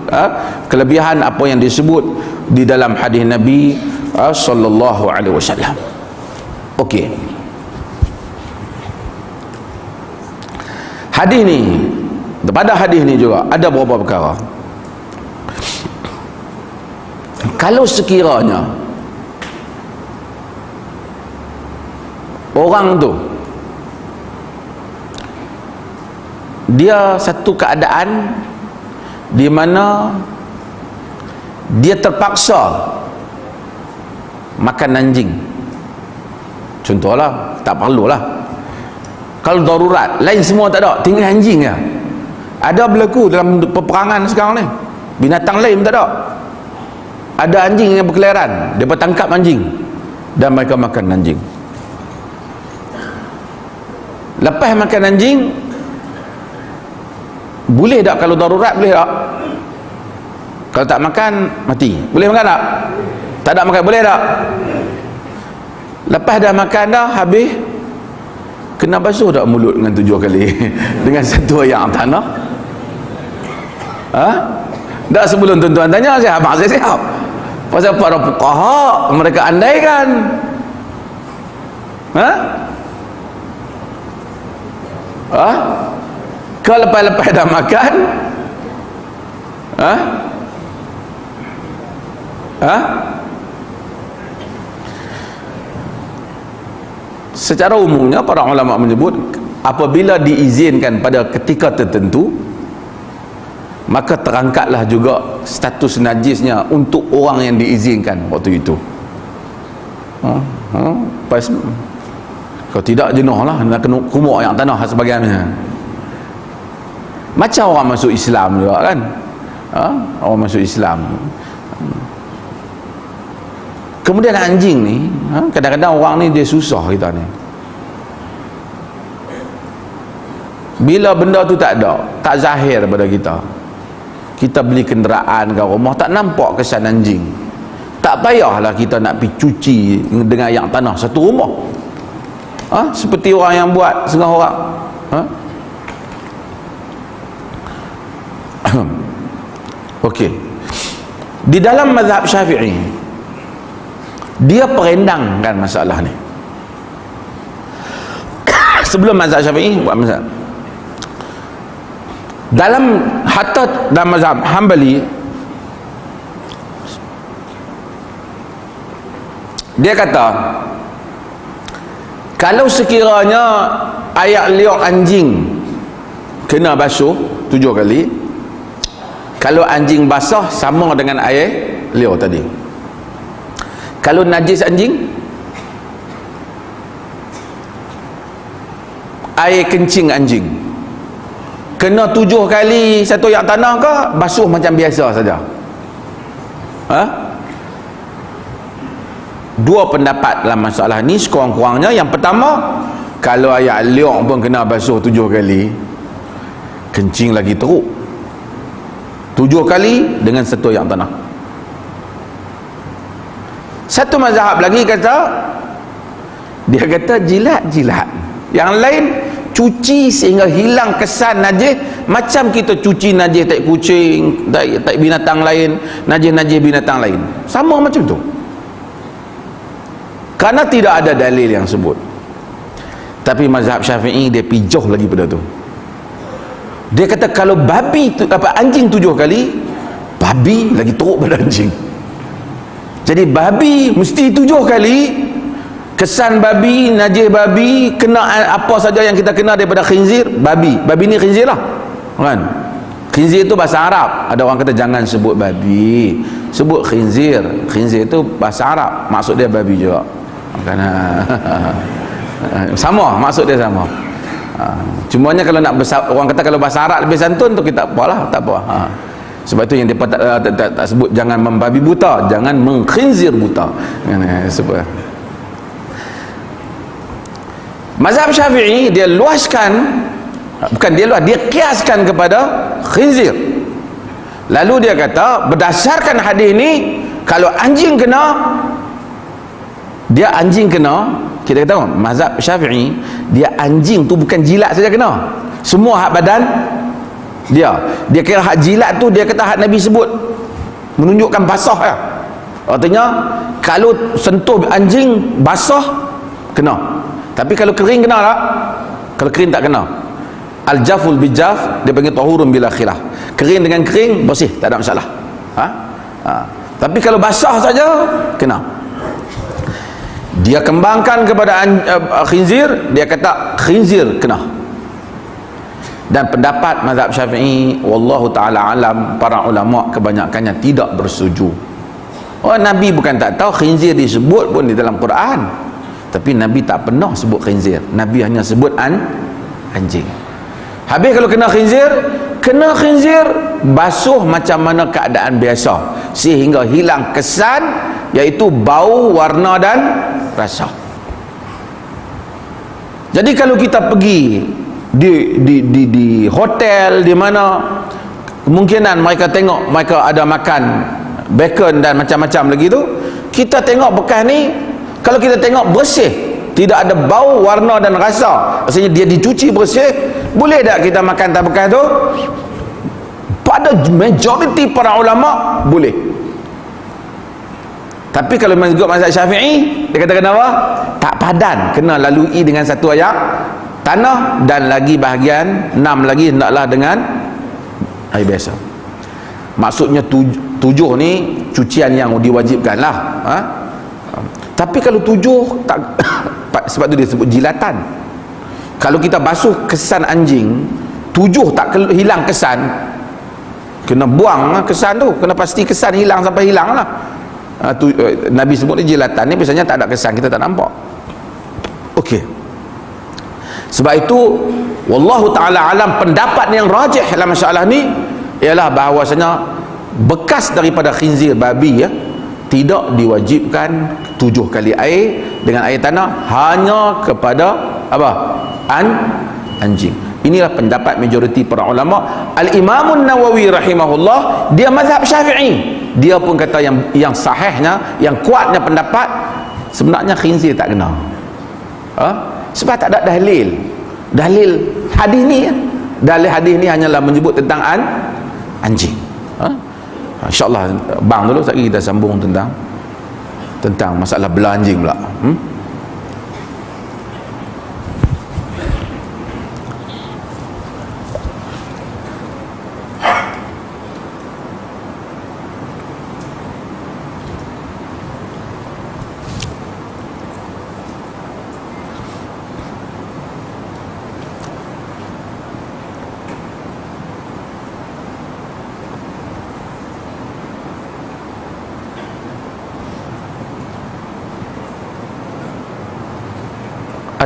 kelebihan apa yang disebut di dalam hadis Nabi sallallahu alaihi wasallam. Okey, hadis ni, pada hadis ni juga ada beberapa perkara. Kalau sekiranya orang tu dia satu keadaan di mana dia terpaksa makan anjing, contohlah, tak perlulah, kalau darurat, lain semua tak ada, tinggal anjing je. Ada berlaku dalam peperangan sekarang ni, binatang lain tak ada, ada anjing yang berkeliaran, dia bertangkap anjing dan mereka makan anjing. Lepas makan anjing, boleh tak kalau darurat? Boleh tak? Kalau tak makan, mati. Boleh makan tak? Tak ada makan, boleh tak? Lepas dah makan dah, habis, kena basuh tak mulut dengan 7 kali dengan satu air tanah? Tak, sebelum tuan-tuan tanya, saya abang saya siap. Pasal para fuqaha mereka andaikan. Kalau lepas-lepas dah makan, secara umumnya para ulama menyebut apabila diizinkan pada ketika tertentu, maka terangkatlah juga status najisnya untuk orang yang diizinkan waktu itu. Kalau tidak, jenuh lah, nak kena kumuk yang tanah sebagainya. Macam orang masuk Islam juga kan, orang masuk Islam. Kemudian anjing ni, kadang-kadang orang ni dia susah kita ni. Bila benda tu tak ada, tak zahir pada kita, kita beli kenderaan ke rumah, tak nampak kesan anjing, tak payahlah kita nak pergi cuci dengan air tanah satu rumah. Seperti orang yang buat setengah orang. Okey, di dalam mazhab Syafi'i dia perendangkan masalah ni. Sebelum mazhab Syafi'i buat mazhab hatta dalam mazhab Hambali, dia kata kalau sekiranya air liur anjing kena basuh 7 kali, kalau anjing basah sama dengan air liur tadi. Kalau najis anjing, air kencing anjing kena 7 kali satu air tanah ke basuh macam biasa saja? Dua pendapat dalam masalah ni sekurang-kurangnya. Yang pertama, kalau air liur pun kena basuh 7 kali, kencing lagi teruk 7 kali dengan satu air tanah. Satu mazhab lagi kata, dia kata jilat-jilat, yang lain cuci sehingga hilang kesan najis, macam kita cuci najis tak kucing, tak binatang lain, najis-najis binatang lain, sama macam tu. Kerana tidak ada dalil yang sebut. Tapi mazhab Syafi'i dia pijoh lagi pada tu. Dia kata kalau babi anjing 7 kali, babi lagi teruk pada anjing. Jadi babi mesti 7 kali, kesan babi, najis babi, kena apa saja yang kita kena daripada khinzir, babi ni khinzir lah kan. Khinzir itu bahasa Arab. Ada orang kata jangan sebut babi, sebut khinzir. Khinzir itu bahasa Arab, maksud dia babi juga. Kerana sama, maksud dia sama. Cumanya kalau nak orang kata kalau bahasa Arab lebih santun tu kita apalah, tak apa. Sebab itu yang dia tak sebut jangan membabi buta, jangan mengkhinzir buta. Sebab mazhab Syafi'i dia luaskan, bukan dia luas, dia kiaskan kepada khinzir. Lalu dia kata berdasarkan hadis ni, kalau anjing kena, dia anjing kena, kita kata mazhab Syafi'i dia anjing tu bukan jilat saja kena, semua hak badan dia kira hak jilat tu dia kata hak Nabi sebut menunjukkan basah ya. Artinya kalau sentuh anjing basah kena, tapi kalau kering kena tak? Kalau kering tak kena. Al-jaful bijaf dia panggil tahurun bila khilaf. Kering dengan kering bersih, tak ada masalah. Tapi kalau basah saja kena. Dia kembangkan kepada khinzir, dia kata khinzir kena. Dan pendapat mazhab Syafi'i wallahu taala alam, para ulama kebanyakannya tidak bersetuju. Nabi bukan tak tahu khinzir disebut pun di dalam Quran, tapi Nabi tak pernah sebut khinzir. Nabi hanya sebut anjing. Habis kalau kena khinzir basuh macam mana keadaan biasa sehingga hilang kesan, iaitu bau, warna dan rasa. Jadi kalau kita pergi di hotel di mana kemungkinan mereka tengok mereka ada makan bacon dan macam-macam lagi tu, kita tengok bekas ni, kalau kita tengok bersih, tidak ada bau, warna dan rasa, maksudnya dia dicuci bersih, boleh tak kita makan tak bekas tu? Pada majoriti para ulama boleh. Tapi kalau mengikut mazhab Syafi'i, dia kata kenapa? Tak padan, kena lalui dengan satu ayak tanah, dan lagi bahagian 6 lagi hendaklah dengan air biasa. Maksudnya 7 ni cucian yang diwajibkan lah. Tapi kalau 7 tak sebab tu dia sebut jilatan. Kalau kita basuh kesan anjing 7 tak hilang kesan, kena buang kesan tu, kena pasti kesan hilang sampai hilang lah. Nabi sebut ni jilatan ni biasanya tak ada kesan, kita tak nampak. Okey. Sebab itu wallahu taala alam, pendapat yang rajih dalam masalah ni ialah bahawasanya bekas daripada khinzir babi tidak diwajibkan 7 kali air dengan air tanah, hanya kepada anjing. Inilah pendapat majoriti para ulama. Al-Imam Nawawi rahimahullah, dia mazhab Syafi'i, dia pun kata yang sahihnya, yang kuatnya pendapat, sebenarnya khinzir tak kena. Sebab tak ada dalil hadis ni. Dalil hadis ni hanyalah menyebut tentang anjing. InsyaAllah bang dulu, sekali kita sambung tentang masalah belah anjing pula.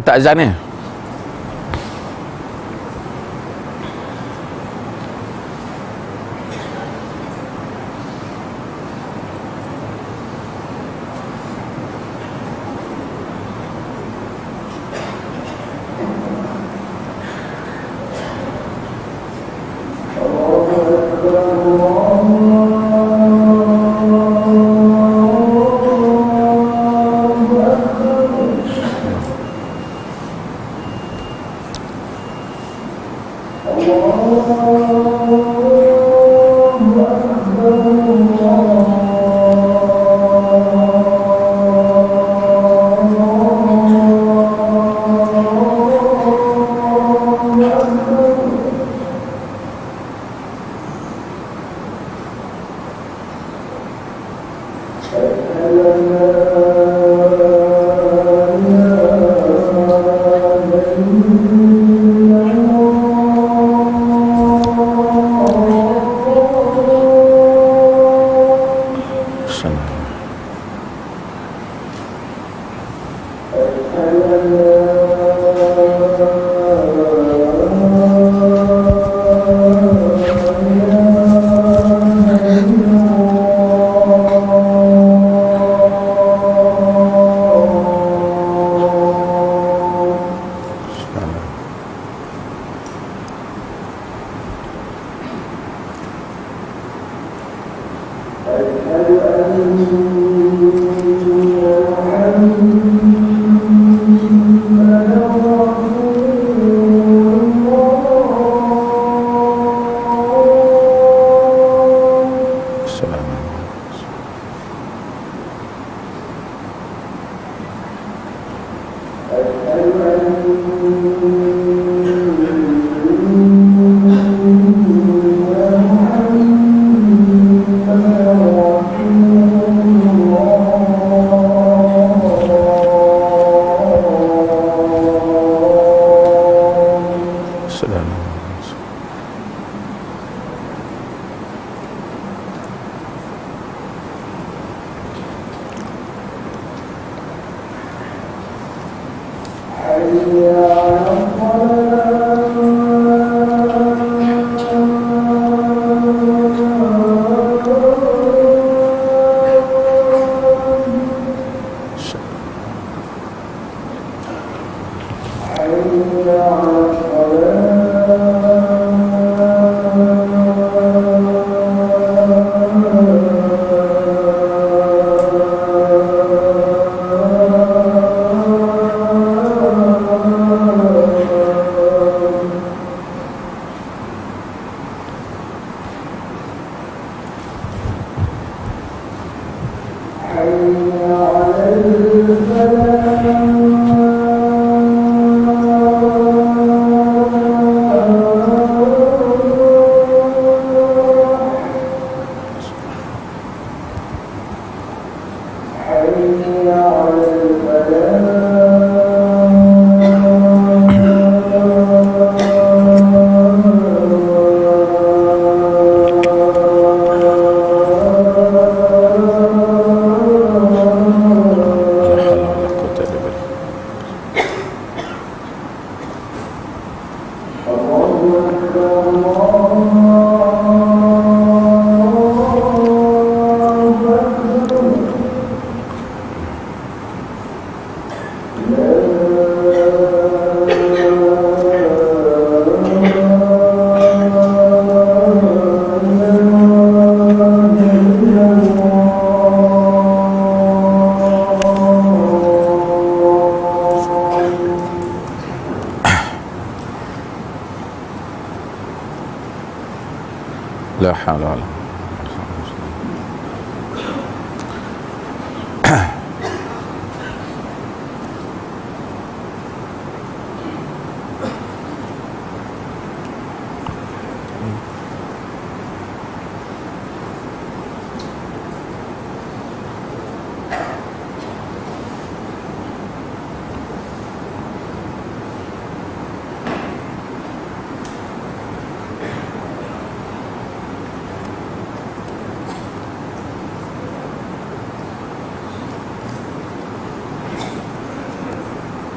Tak azan ni. La haula wala.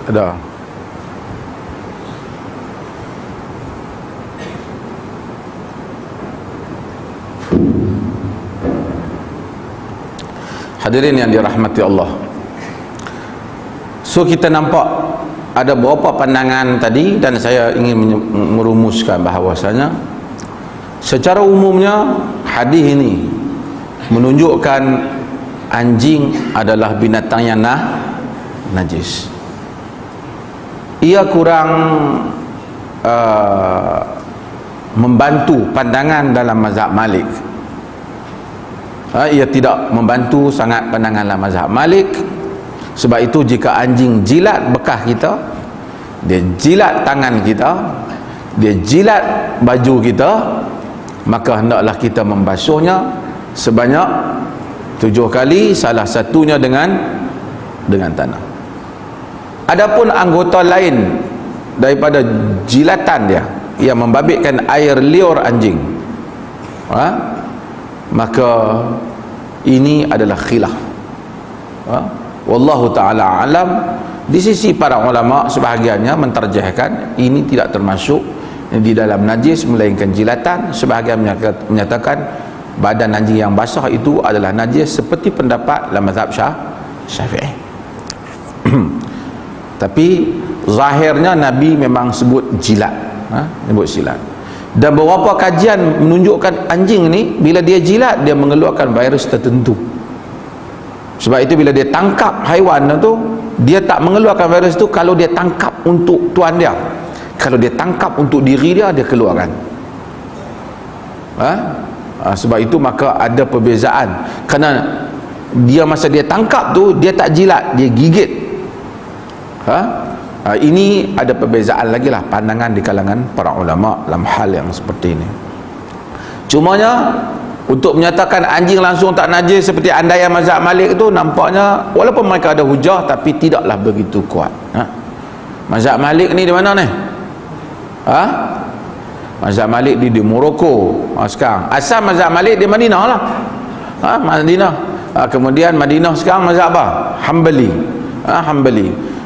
Ada. Hadirin yang dirahmati Allah. So kita nampak ada beberapa pandangan tadi, dan saya ingin merumuskan bahawasanya secara umumnya hadis ini menunjukkan anjing adalah binatang yang najis. Ia kurang membantu pandangan dalam mazhab Malik. Ia tidak membantu sangat pandangan dalam mazhab Malik. Sebab itu jika anjing jilat bekas kita, dia jilat tangan kita, dia jilat baju kita, maka hendaklah kita membasuhnya sebanyak 7 kali, salah satunya dengan tanah. Adapun anggota lain daripada jilatan dia yang membabitkan air liur anjing, maka ini adalah khilaf. Wallahu ta'ala alam. Di sisi para ulama sebahagiannya mentarjihkan ini tidak termasuk di dalam najis melainkan jilatan. Sebahagian menyatakan badan anjing yang basah itu adalah najis, seperti pendapat dalam mazhab Syafi'i. Tapi zahirnya Nabi memang sebut jilat, sebut jilat. Dan beberapa kajian menunjukkan anjing ni bila dia jilat, dia mengeluarkan virus tertentu. Sebab itu bila dia tangkap haiwan tu, dia tak mengeluarkan virus tu kalau dia tangkap untuk tuan dia. Kalau dia tangkap untuk diri dia, dia keluarkan. Sebab itu maka ada perbezaan. Kerana dia masa dia tangkap tu, dia tak jilat, dia gigit. Ini ada perbezaan lagi lah pandangan di kalangan para ulama dalam hal yang seperti ini. Cumanya untuk menyatakan anjing langsung tak najis seperti andaian mazhab Malik itu, nampaknya walaupun mereka ada hujah tapi tidaklah begitu kuat. Mazhab Malik ni di mana ni? Mazhab Malik di Morocco sekarang. Asal mazhab Malik di Madinah lah. Madinah. Kemudian Madinah sekarang mazhab apa? Hanbali. Hanbali.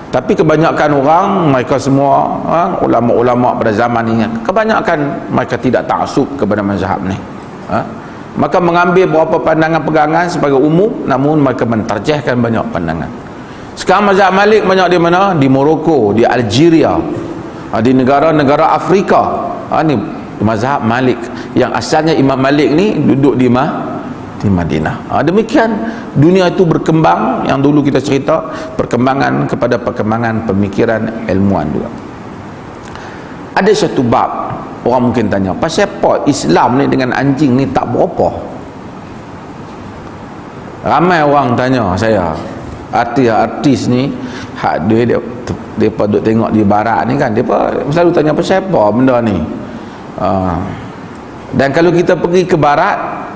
Tapi kebanyakan orang, mereka semua ulama-ulama pada zaman ini, kebanyakan mereka tidak taksub kepada mazhab ni. Maka mengambil beberapa pandangan pegangan sebagai umum, namun mereka mentarjihkan banyak pandangan. Sekarang mazhab Malik banyak di mana? Di Morocco, di Algeria, di negara-negara Afrika. Ni mazhab Malik, yang asalnya Imam Malik ni duduk di Madinah. Demikian dunia itu berkembang. Yang dulu kita cerita, perkembangan kepada perkembangan pemikiran ilmuwan juga. Ada satu bab orang mungkin tanya, pasal apa Islam ni dengan anjing ni tak berapa? Ramai orang tanya saya, artis ni hak dia duk tengok di barat ni kan, dia selalu tanya pasal apa benda ni. Dan kalau kita pergi ke barat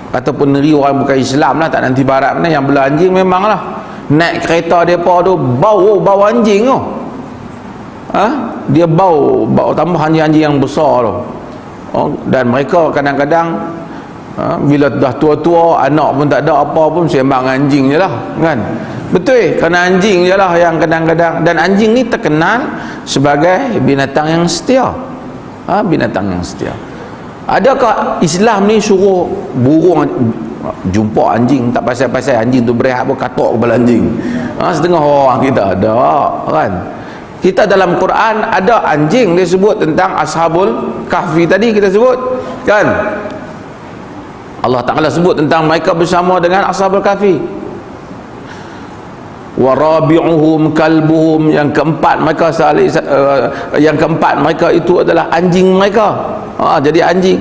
ataupun negeri orang bukan Islam lah, tak nanti barat mana, yang bela anjing memanglah naik kereta depa tu bau anjing tu. Dia bau tambah anjing-anjing yang besar tu. Dan mereka kadang-kadang bila dah tua-tua, anak pun tak ada apa pun, sembang anjing je lah kan. Betul, kerana anjing je lah yang kadang-kadang. Dan anjing ni terkenal sebagai binatang yang setia. Binatang yang setia. Adakah Islam ni suruh burung jumpa anjing tak pasal-pasal anjing tu berehat pun katok kepala anjing? Setengah orang kita ada kan. Kita dalam Quran ada anjing disebut tentang Ashabul Kahfi tadi kita sebut kan. Allah Ta'ala sebut tentang mereka bersama dengan Ashabul Kahfi. Wa rabi'uhum kalbuhum, yang keempat mereka itu adalah anjing mereka. Jadi anjing.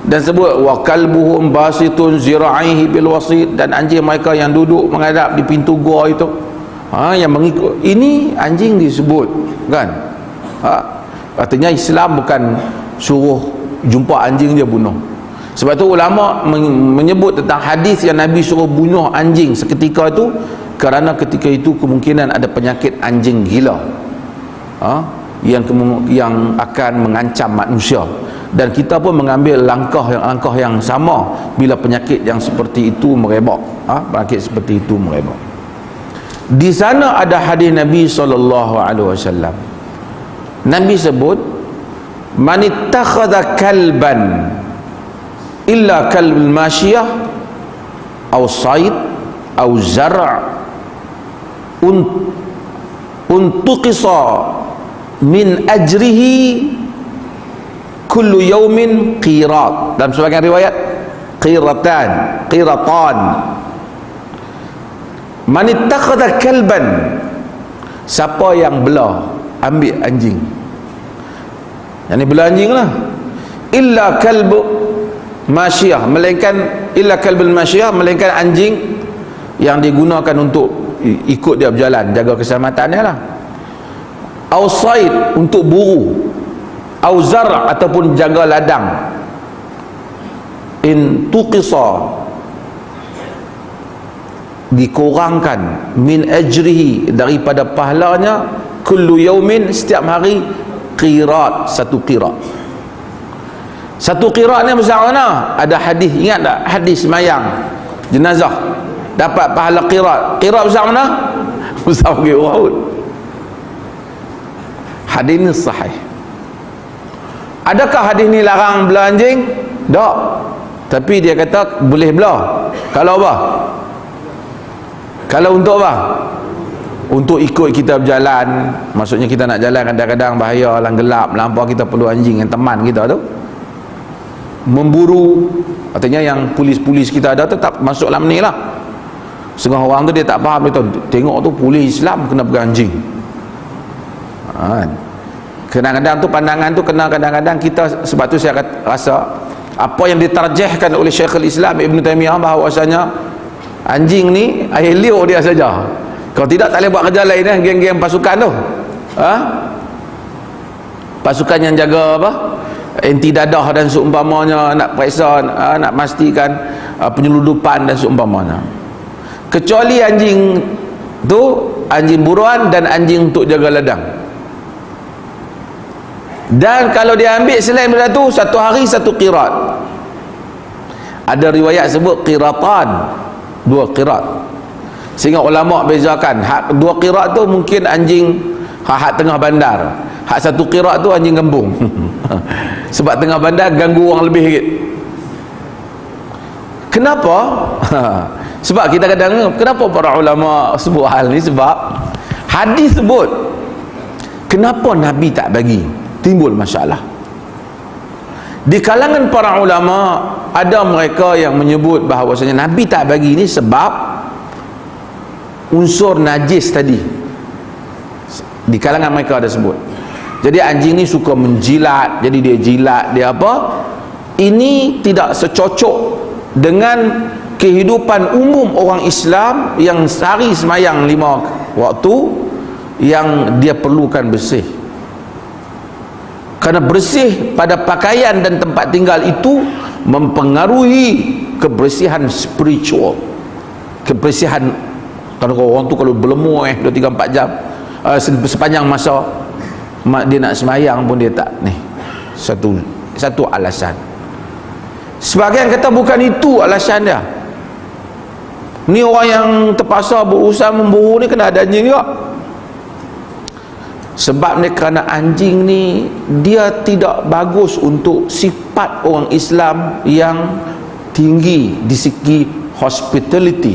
Dan sebut wa kalbuhum basitun zira'ihi bil wasit, dan anjing mereka yang duduk menghadap di pintu gua itu, yang mengikut. Ini anjing disebut, kan? Artinya Islam bukan suruh jumpa anjing dia bunuh. Sebab tu ulama menyebut tentang hadis yang Nabi suruh bunuh anjing seketika itu, kerana ketika itu kemungkinan ada penyakit anjing gila yang akan mengancam manusia. Dan kita pun mengambil langkah yang sama bila penyakit yang seperti itu merebak. Penyakit seperti itu merebak. Di sana ada hadis Nabi SAW. Nabi sebut, man ittakhadha kalban illa kalbul masyiyah aw sayd aw zar' untuqisa min ajrihi kullu yaumin qirat. Dalam sebagian riwayat qiratan. Man ittakhadha kalban, siapa yang bela, ambil anjing, yang ni bela anjing lah, illa kalbu masyiyah, melainkan illa kalbul masyiyah, melainkan anjing yang digunakan untuk ikut dia berjalan, jaga keselamatannya lah, au said, untuk buru, au zar', ataupun jaga ladang, in tuqisa, dikurangkan, min ajrihi, daripada pahalanya, kullu yaumin, setiap hari, qirat, satu qirat. Satu qirat ni besar mana? Ada hadis, ingat tak hadis semayang jenazah dapat pahala qirat? Qirat besar mana? Besar pergi Uhud. Hadis ni sahih. Adakah hadis ni larang bela anjing? Tak. Tapi dia kata boleh bela. Kalau apa? Kalau untuk apa? Untuk ikut kita berjalan. Maksudnya kita nak jalan kadang-kadang bahaya, lang gelap, melampau, kita perlu anjing yang teman kita tu. Memburu, artinya yang polis-polis kita ada tetap masuk dalam ni lah. Setengah orang tu dia tak faham, dia tengok tu polis Islam kena pegang anjing. Kadang-kadang tu pandangan tu kena, kadang-kadang kita, sebab tu saya rasa apa yang ditarjihkan oleh Syekhul Islam Ibn Taymiyah, bahawasanya anjing ni air liur dia saja. Kalau tidak tak boleh buat kerja lain lah. Geng-geng pasukan tu, pasukan yang jaga apa, anti dadah dan seumpamanya, nak periksa, nak pastikan penyeludupan dan seumpamanya. Kecuali anjing tu, anjing buruan dan anjing untuk jaga ladang. Dan kalau dia ambil selain daripada tu, satu hari satu qirat. Ada riwayat sebut qiratan, 2 qirat. Sehingga ulama bezakan, hak 2 qirat tu mungkin anjing hak tengah bandar, hak 1 qirat tu anjing gembung. Sebab tengah bandar ganggu orang lebih sikit. Kenapa? Sebab kita kadang, kenapa para ulama sebut hal ni? Sebab hadis sebut. Kenapa Nabi tak bagi? Timbul masalah. Di kalangan para ulama ada mereka yang menyebut bahawasanya Nabi tak bagi ni sebab unsur najis tadi. Di kalangan mereka ada sebut. Jadi anjing ni suka menjilat, jadi dia jilat, dia apa? Ini tidak secocok dengan kehidupan umum orang Islam yang sehari semayang 5 waktu, yang dia perlukan bersih. Kerana bersih pada pakaian dan tempat tinggal itu mempengaruhi kebersihan spiritual, kebersihan. Kalau orang tu kalau berlemur 2-3-4 jam sepanjang masa dia nak semayang pun dia tak ni. Satu alasan. Sebagian kata bukan itu alasan dia. Ni orang yang terpaksa berusaha memburu ni kena ada anjing juga. Sebab ni kerana anjing ni dia tidak bagus untuk sifat orang Islam yang tinggi di segi hospitality,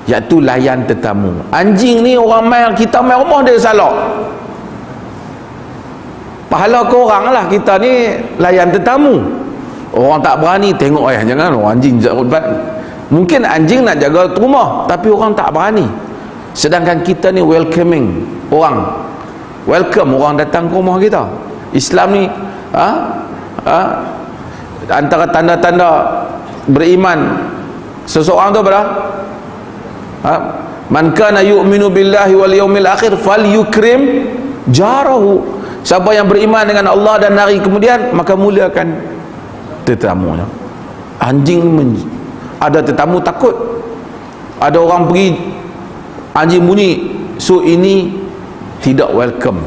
iaitu layan tetamu. Anjing ni orang main, kita main rumah dia salah, pahala korang lah. Kita ni layan tetamu, orang tak berani tengok, jangan orang anjing mungkin anjing nak jaga rumah tapi orang tak berani. Sedangkan kita ni welcoming, orang welcome orang datang ke rumah kita. Islam ni antara tanda-tanda beriman seseorang tu apa? Man kana yu'minu billahi wal yawmil akhir falyukrim jarahu. Siapa yang beriman dengan Allah dan hari kemudian, maka muliakan tetamunya. Anjing ada tetamu takut, ada orang pergi, anjing bunyi, so ini tidak welcome.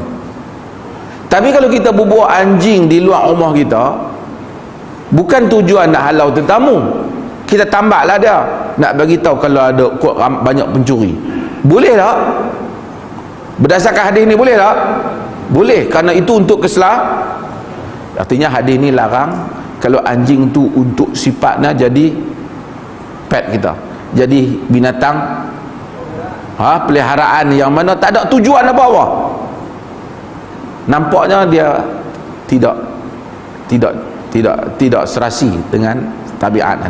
Tapi kalau kita berbuat anjing di luar rumah kita, bukan tujuan nak halau tetamu, kita tambahlah dia, nak bagi tahu kalau ada banyak pencuri. Boleh tak? Berdasarkan hadis ni boleh tak? Boleh, kerana itu untuk artinya hadis ni larang kalau anjing tu untuk sifatnya jadi pet kita, jadi binatang peliharaan yang mana tak ada tujuan apa-apa. Nampaknya dia tidak serasi dengan tabiat.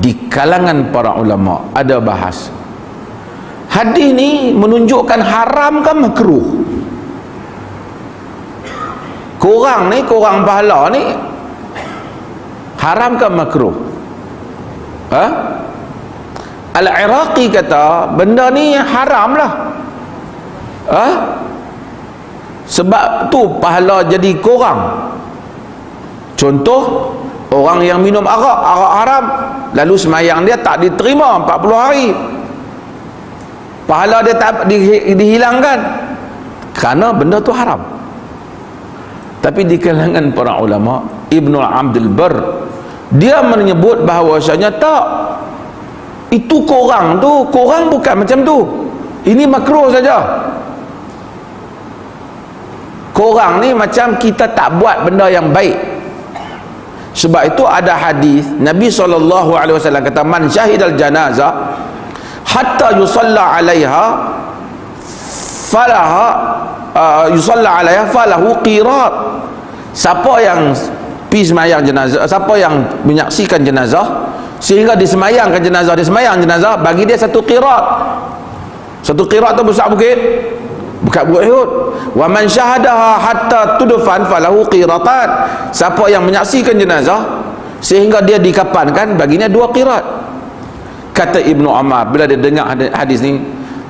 Di kalangan para ulama ada bahas, hadis ni menunjukkan haram ke makruh? Korang pahala ni haram ke makruh? Al-Iraqi kata benda ni haram lah. Sebab tu pahala jadi korang. Contoh, orang yang minum arak haram, lalu semayang dia tak diterima 40 hari, pahala dia tak dihilangkan kerana benda tu haram. Tapi di kalangan para ulama, Ibnu Abdul Bar, dia menyebut bahawasanya tak, itu korang bukan macam tu, ini makruh saja. Korang ni macam kita tak buat benda yang baik. Sebab itu ada hadis Nabi SAW kata, man syahidal janazah hatta yusalla alaiha falahu qirat. Siapa yang pergi semayang jenazah, siapa yang menyaksikan jenazah sehingga disemayangkan jenazah, bagi dia satu qirat. Satu qirat tu besar bukit Uhud. Wa man syahadaha hatta tudfan falahu qiratan. Siapa yang menyaksikan jenazah sehingga dia dikapankan, baginya 2 qirat. Kata Ibnu Umar bila dia dengar hadis ni,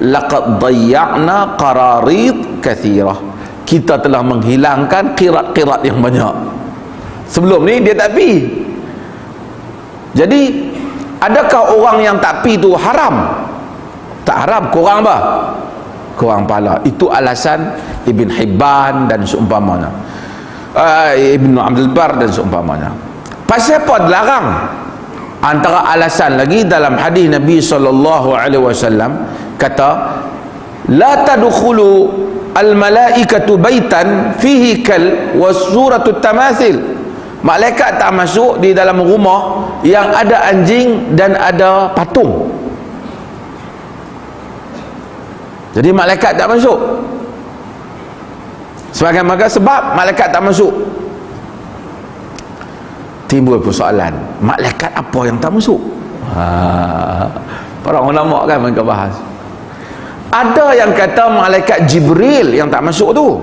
laqad dayya'na qararid kathirah, kita telah menghilangkan qirat-qirat yang banyak. Sebelum ni dia tak pi. Jadi adakah orang yang tak pi tu haram? Tak haram, kurang apa? Kurang pahala. Itu alasan Ibn Hibban dan seumpamanya, Ibnu Abdul Bar dan seumpamanya. Pasal apa dilarang? Antara alasan lagi, dalam hadis Nabi SAW kata, la tadkhulu al malaikatu baitan fihi kal wa suratut tamathil. Malaikat tak masuk di dalam rumah yang ada anjing dan ada patung. Jadi malaikat tak masuk. Sebab malaikat tak masuk, timbul persoalan, malaikat apa yang tak masuk? Para ulama kan mereka bahas. Ada yang kata malaikat Jibril yang tak masuk tu.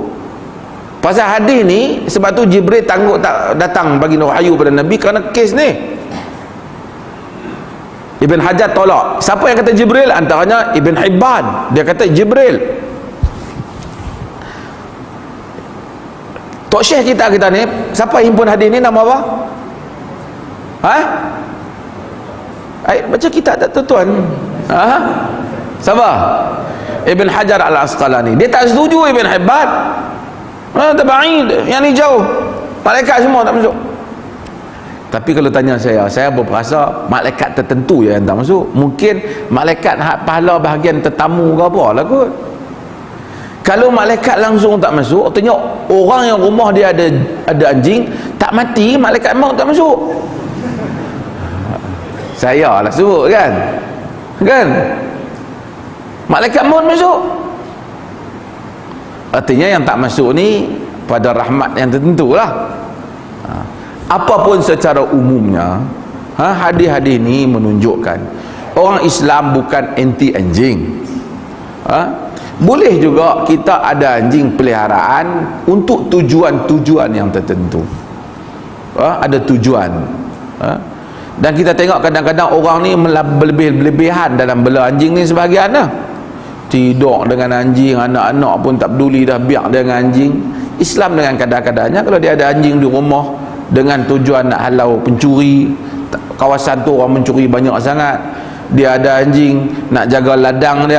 Pasal hadis ni, sebab tu Jibril tak datang bagi wahyu pada Nabi kerana kes ni. Ibn Hajar tolak. Siapa yang kata Jibril? Antaranya Ibn Hibban, dia kata Jibril. Tok Syekh kita ni, siapa himpun hadis ni, nama apa? Baca kitab tak tuan? Siapa? Ibn Hajar Al-Asqalani. Dia tak setuju Ibn Hibban. Tabaid, yang ni jauh, malaikat semua tak masuk. Tapi kalau tanya saya berperasa malaikat tertentu yang tak masuk. Mungkin malaikat pahala bahagian tetamu ke apa lah kot. Kalau malaikat langsung tak masuk, artinya orang yang rumah dia ada anjing tak mati, malaikat maut tak masuk. Saya lah sebut kan malaikat maut masuk. Artinya yang tak masuk ni pada rahmat yang tertentu lah. Apapun secara umumnya, hadis-hadis ni menunjukkan orang Islam bukan anti anjing. Boleh juga kita ada anjing peliharaan untuk tujuan-tujuan yang tertentu. ada tujuan. Dan kita tengok kadang-kadang orang ni berlebihan dalam bela anjing ni sebahagian lah. Tidur dengan anjing, anak-anak pun tak peduli dah, biar dia dengan anjing. Islam dengan kadang-kadangnya kalau dia ada anjing di rumah dengan tujuan nak halau pencuri, kawasan tu orang mencuri banyak sangat, dia ada anjing nak jaga ladang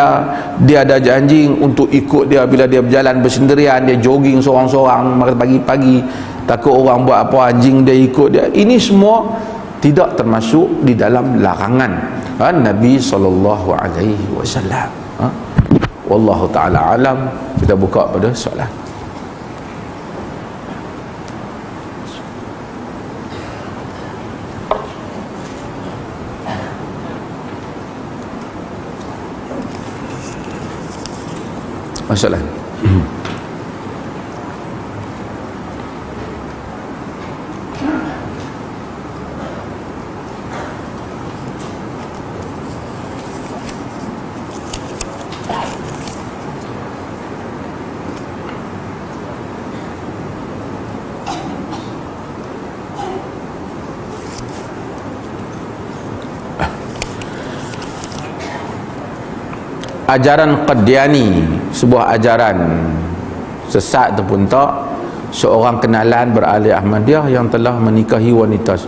dia ada anjing untuk ikut dia bila dia berjalan bersendirian, dia jogging seorang-seorang pagi-pagi, takut orang buat apa, anjing dia ikut dia. Ini semua tidak termasuk di dalam larangan Nabi SAW. Wallahu ta'ala alam. Kita buka pada soalan. Masalah. Ajaran Qadiani, sebuah ajaran sesat ataupun tak, seorang kenalan beralih Ahmadiyah yang telah menikahi wanita.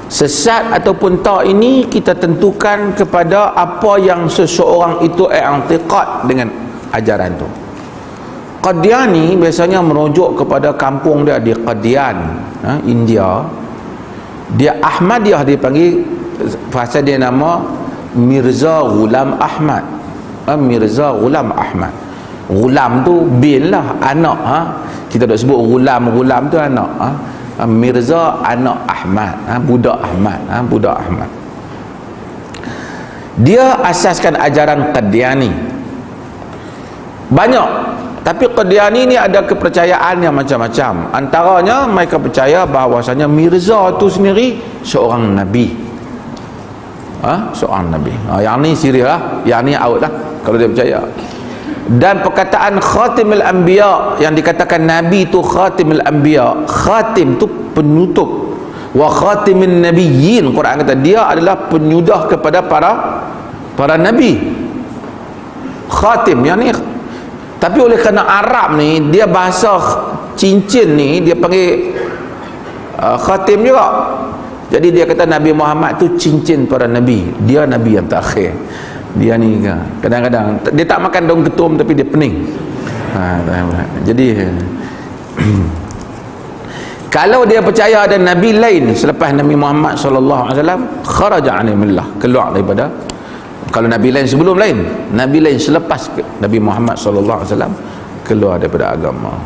Sesat ataupun tak ini kita tentukan kepada apa yang seseorang itu i'tiqad dengan ajaran tu. Qadiani biasanya merujuk kepada kampung dia di Qadian, India. Dia Ahmadiyah dipanggil, pasal dia nama Mirza Ghulam Ahmad. Mirza Ghulam Ahmad. Ghulam tu bin lah, anak. Kita tak sebut Ghulam tu anak. Mirza anak Ahmad, budak Ahmad, budak Ahmad. Dia asaskan ajaran Qadiani. Banyak, tapi Qadiani ni ada kepercayaan yang macam-macam. Antaranya mereka percaya bahawasanya Mirza tu sendiri seorang nabi. Seorang nabi. Yang ni serius lah, yang ni out lah kalau dia percaya. Dan perkataan khatimul anbiya, yang dikatakan nabi tu khatimul anbiya, khatim tu penutup, wa khatimin nabiyyin, Quran kata dia adalah penyudah kepada para nabi. Khatim yang ni, tapi oleh kerana Arab ni dia bahasa cincin ni dia panggil khatim juga. Jadi dia kata Nabi Muhammad tu cincin para nabi, dia nabi yang terakhir. Dia ni kadang-kadang dia tak makan daun ketum tapi dia pening. Jadi kalau dia percaya ada nabi lain selepas Nabi Muhammad SAW, kharaja anil millah, keluar daripada. Kalau nabi lain sebelum lain, nabi lain selepas Nabi Muhammad SAW, keluar daripada agama.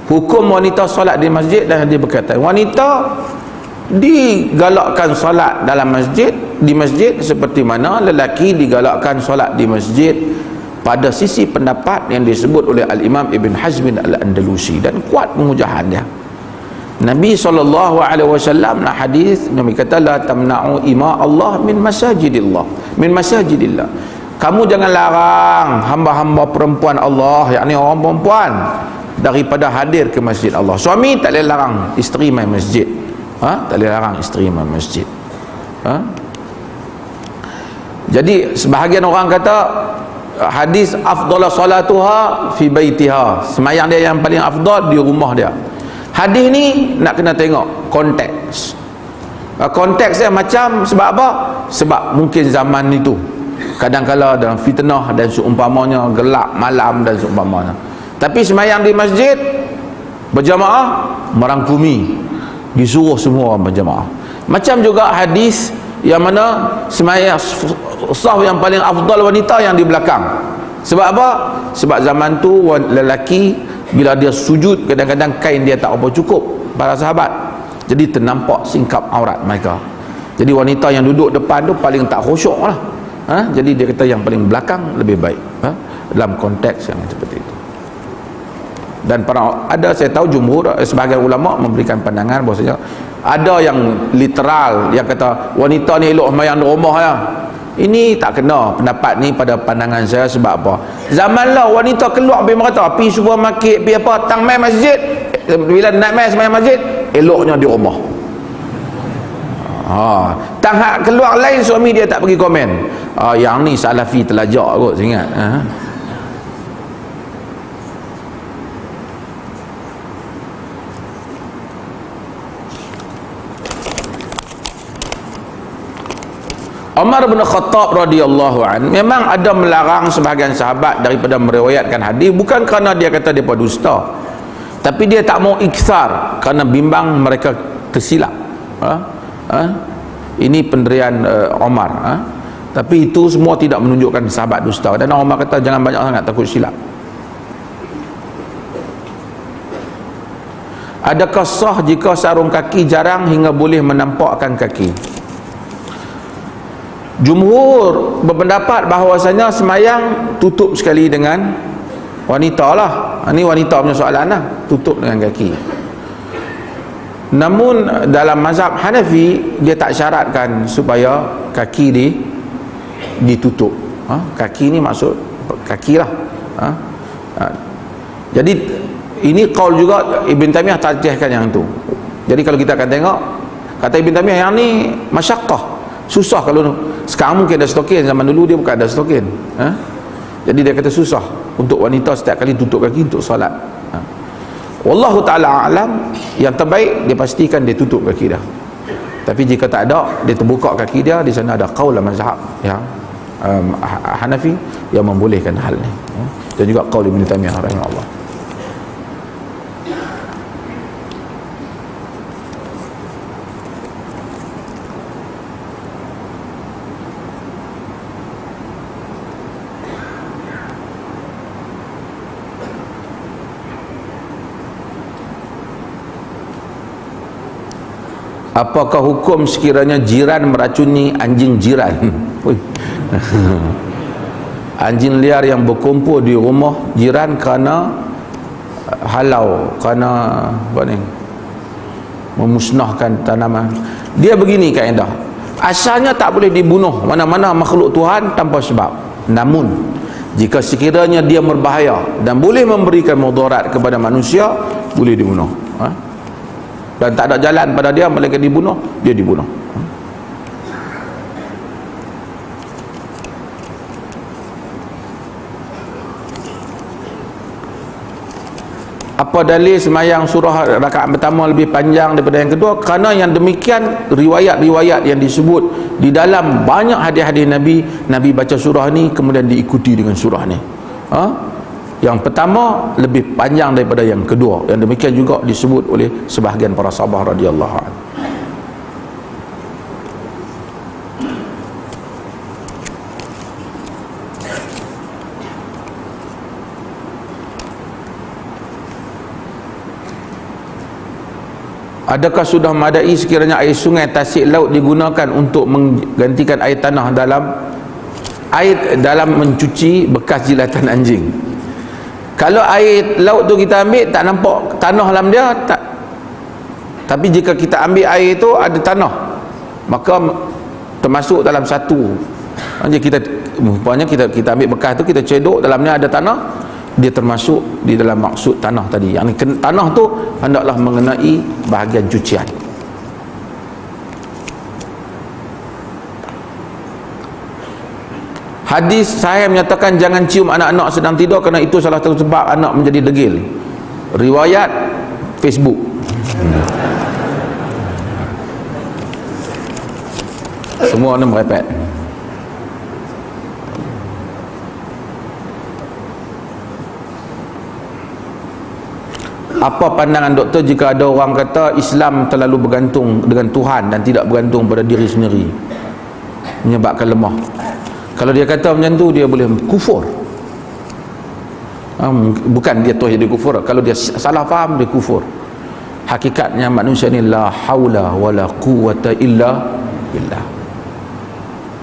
Hukum wanita solat di masjid, dan dia berkata wanita digalakkan solat dalam masjid, di masjid seperti mana lelaki digalakkan solat di masjid, pada sisi pendapat yang disebut oleh Al-Imam Ibn Hazm Al-Andalusi, dan kuat pengujahan dia. Nabi SAW nak hadis, Nabi kata la tamna'u ima Allah min masajidillah, min masajidillah. Kamu jangan larang hamba-hamba perempuan Allah, yakni orang perempuan, daripada hadir ke masjid Allah. Suami tak boleh larang isteri main masjid. Tak boleh larang isteri main masjid. Jadi sebahagian orang kata hadis afdala salatuha fi baitiha, semayang dia yang paling afdal di rumah dia. Hadis ni nak kena tengok konteks. Konteks dia macam, sebab apa? Sebab mungkin zaman itu kadang-kala dalam fitnah dan seumpamanya, gelap malam dan seumpamanya. Tapi semayang di masjid berjamaah merangkumi, disuruh semua orang berjamaah. Macam juga hadis yang mana semayang saf yang paling afdal wanita yang di belakang. Sebab apa? Sebab zaman tu lelaki bila dia sujud kadang-kadang kain dia tak apa cukup para sahabat, jadi ternampak singkap aurat mereka. Jadi wanita yang duduk depan tu paling tak khusyuk lah. Jadi dia kata yang paling belakang lebih baik, dalam konteks yang seperti itu. Dan ada, saya tahu jumhur sebahagian ulama memberikan pandangan bahwasanya ada yang literal yang kata wanita ni elok semayang di rumah ya. Ini tak kena pendapat ni pada pandangan saya. Sebab apa? Zaman lah wanita keluar pergi merata, pergi supermarket, pergi apa, tang mai masjid, bila nak mai sembahyang masjid, eloknya di rumah. Tang hak keluar lain, suami dia tak pergi komen. Yang ni salafi telajak kot, ingat. Umar bin Khattab radhiyallahu an memang ada melarang sebahagian sahabat daripada meriwayatkan hadis, bukan kerana dia kata depa dusta, tapi dia tak mau iksar kerana bimbang mereka tersilap. Ini pendirian Umar. Tapi itu semua tidak menunjukkan sahabat dusta. Dan Umar kata jangan banyak sangat takut silap. Adakah sah jika sarung kaki jarang hingga boleh menampakkan kaki? Jumhur berpendapat bahawasanya semayang tutup sekali dengan wanita lah. Ini wanita punya soalan lah, tutup dengan kaki. Namun dalam mazhab Hanafi, dia tak syaratkan supaya kaki ditutup. Kaki ni maksud kaki lah. Jadi ini qaul juga Ibn Taymiyah tarjihkan yang tu. Jadi kalau kita akan tengok, kata Ibn Taymiyah yang ni masyaqqah, susah. Kalau sekarang mungkin ada stokin, zaman dulu dia bukan ada stokin. Jadi dia kata susah untuk wanita setiap kali tutup kaki untuk solat. Wallahu ta'ala alam, yang terbaik dia pastikan dia tutup kaki dia. Tapi jika tak ada, dia terbuka kaki dia, di sana ada qaul mazhab yang Hanafi yang membolehkan hal ni. Dan juga qaul Ibn Taymiyah rahimahullah. Apakah hukum sekiranya jiran meracuni anjing jiran? Anjing liar yang berkumpul di rumah jiran kerana halau, kerana apa ni, memusnahkan tanaman. Dia begini kaedah, asalnya tak boleh dibunuh mana-mana makhluk Tuhan tanpa sebab. Namun jika sekiranya dia berbahaya dan boleh memberikan mudarat kepada manusia, boleh dibunuh. Dan tak ada jalan pada dia melainkan dibunuh, dia dibunuh. Apa dalil semayang surah rakaat pertama lebih panjang daripada yang kedua? Kerana yang demikian riwayat-riwayat yang disebut di dalam banyak hadis-hadis Nabi, Nabi baca surah ni kemudian diikuti dengan surah ni. Yang pertama lebih panjang daripada yang kedua. Yang demikian juga disebut oleh sebahagian para sahabat radhiyallahu anhu. Adakah sudah madai sekiranya air sungai, tasik, laut digunakan untuk menggantikan air tanah dalam mencuci bekas jilatan anjing? Kalau air laut tu kita ambil, tak nampak tanah dalam dia, tak. Tapi jika kita ambil air itu ada tanah, maka termasuk dalam satu. Jadi kita ambil bekas tu, kita cedok, dalamnya ada tanah, dia termasuk di dalam maksud tanah tadi. Yang tanah tu hendaklah mengenai bahagian cucian. Hadis sahih menyatakan jangan cium anak-anak sedang tidur kerana itu salah satu sebab anak menjadi degil. Riwayat Facebook. Semua ni merepet. Apa pandangan doktor jika ada orang kata Islam terlalu bergantung dengan Tuhan dan tidak bergantung pada diri sendiri, menyebabkan lemah? Kalau dia kata macam tu, dia boleh kufur. Bukan dia tu jadi kufur. Kalau dia salah faham, dia kufur. Hakikatnya manusia ni la haula wala quwata illa billah.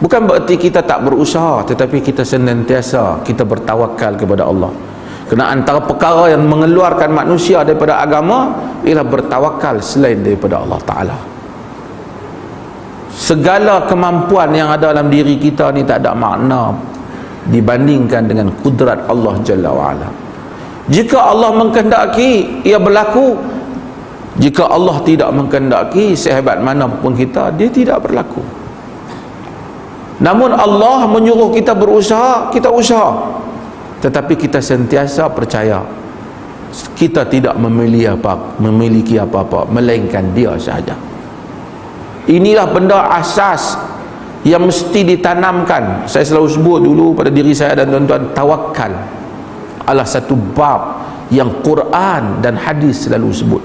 Bukan bererti kita tak berusaha, tetapi kita senantiasa kita bertawakal kepada Allah. Kerana antara perkara yang mengeluarkan manusia daripada agama ialah bertawakal selain daripada Allah Ta'ala. segala kemampuan yang ada dalam diri kita ni tak ada makna dibandingkan dengan kudrat Allah Jalla wa'ala. Jika Allah mengkehendaki, ia berlaku. Jika Allah tidak mengkehendaki, sehebat mana pun kita, dia tidak berlaku. Namun Allah menyuruh kita berusaha, kita usaha. Tetapi kita sentiasa percaya kita tidak memiliki apa-apa melainkan dia sahaja. Inilah benda asas yang mesti ditanamkan. Saya selalu sebut dulu pada diri saya dan tuan-tuan, tawakal adalah satu bab yang Quran dan hadis selalu sebut.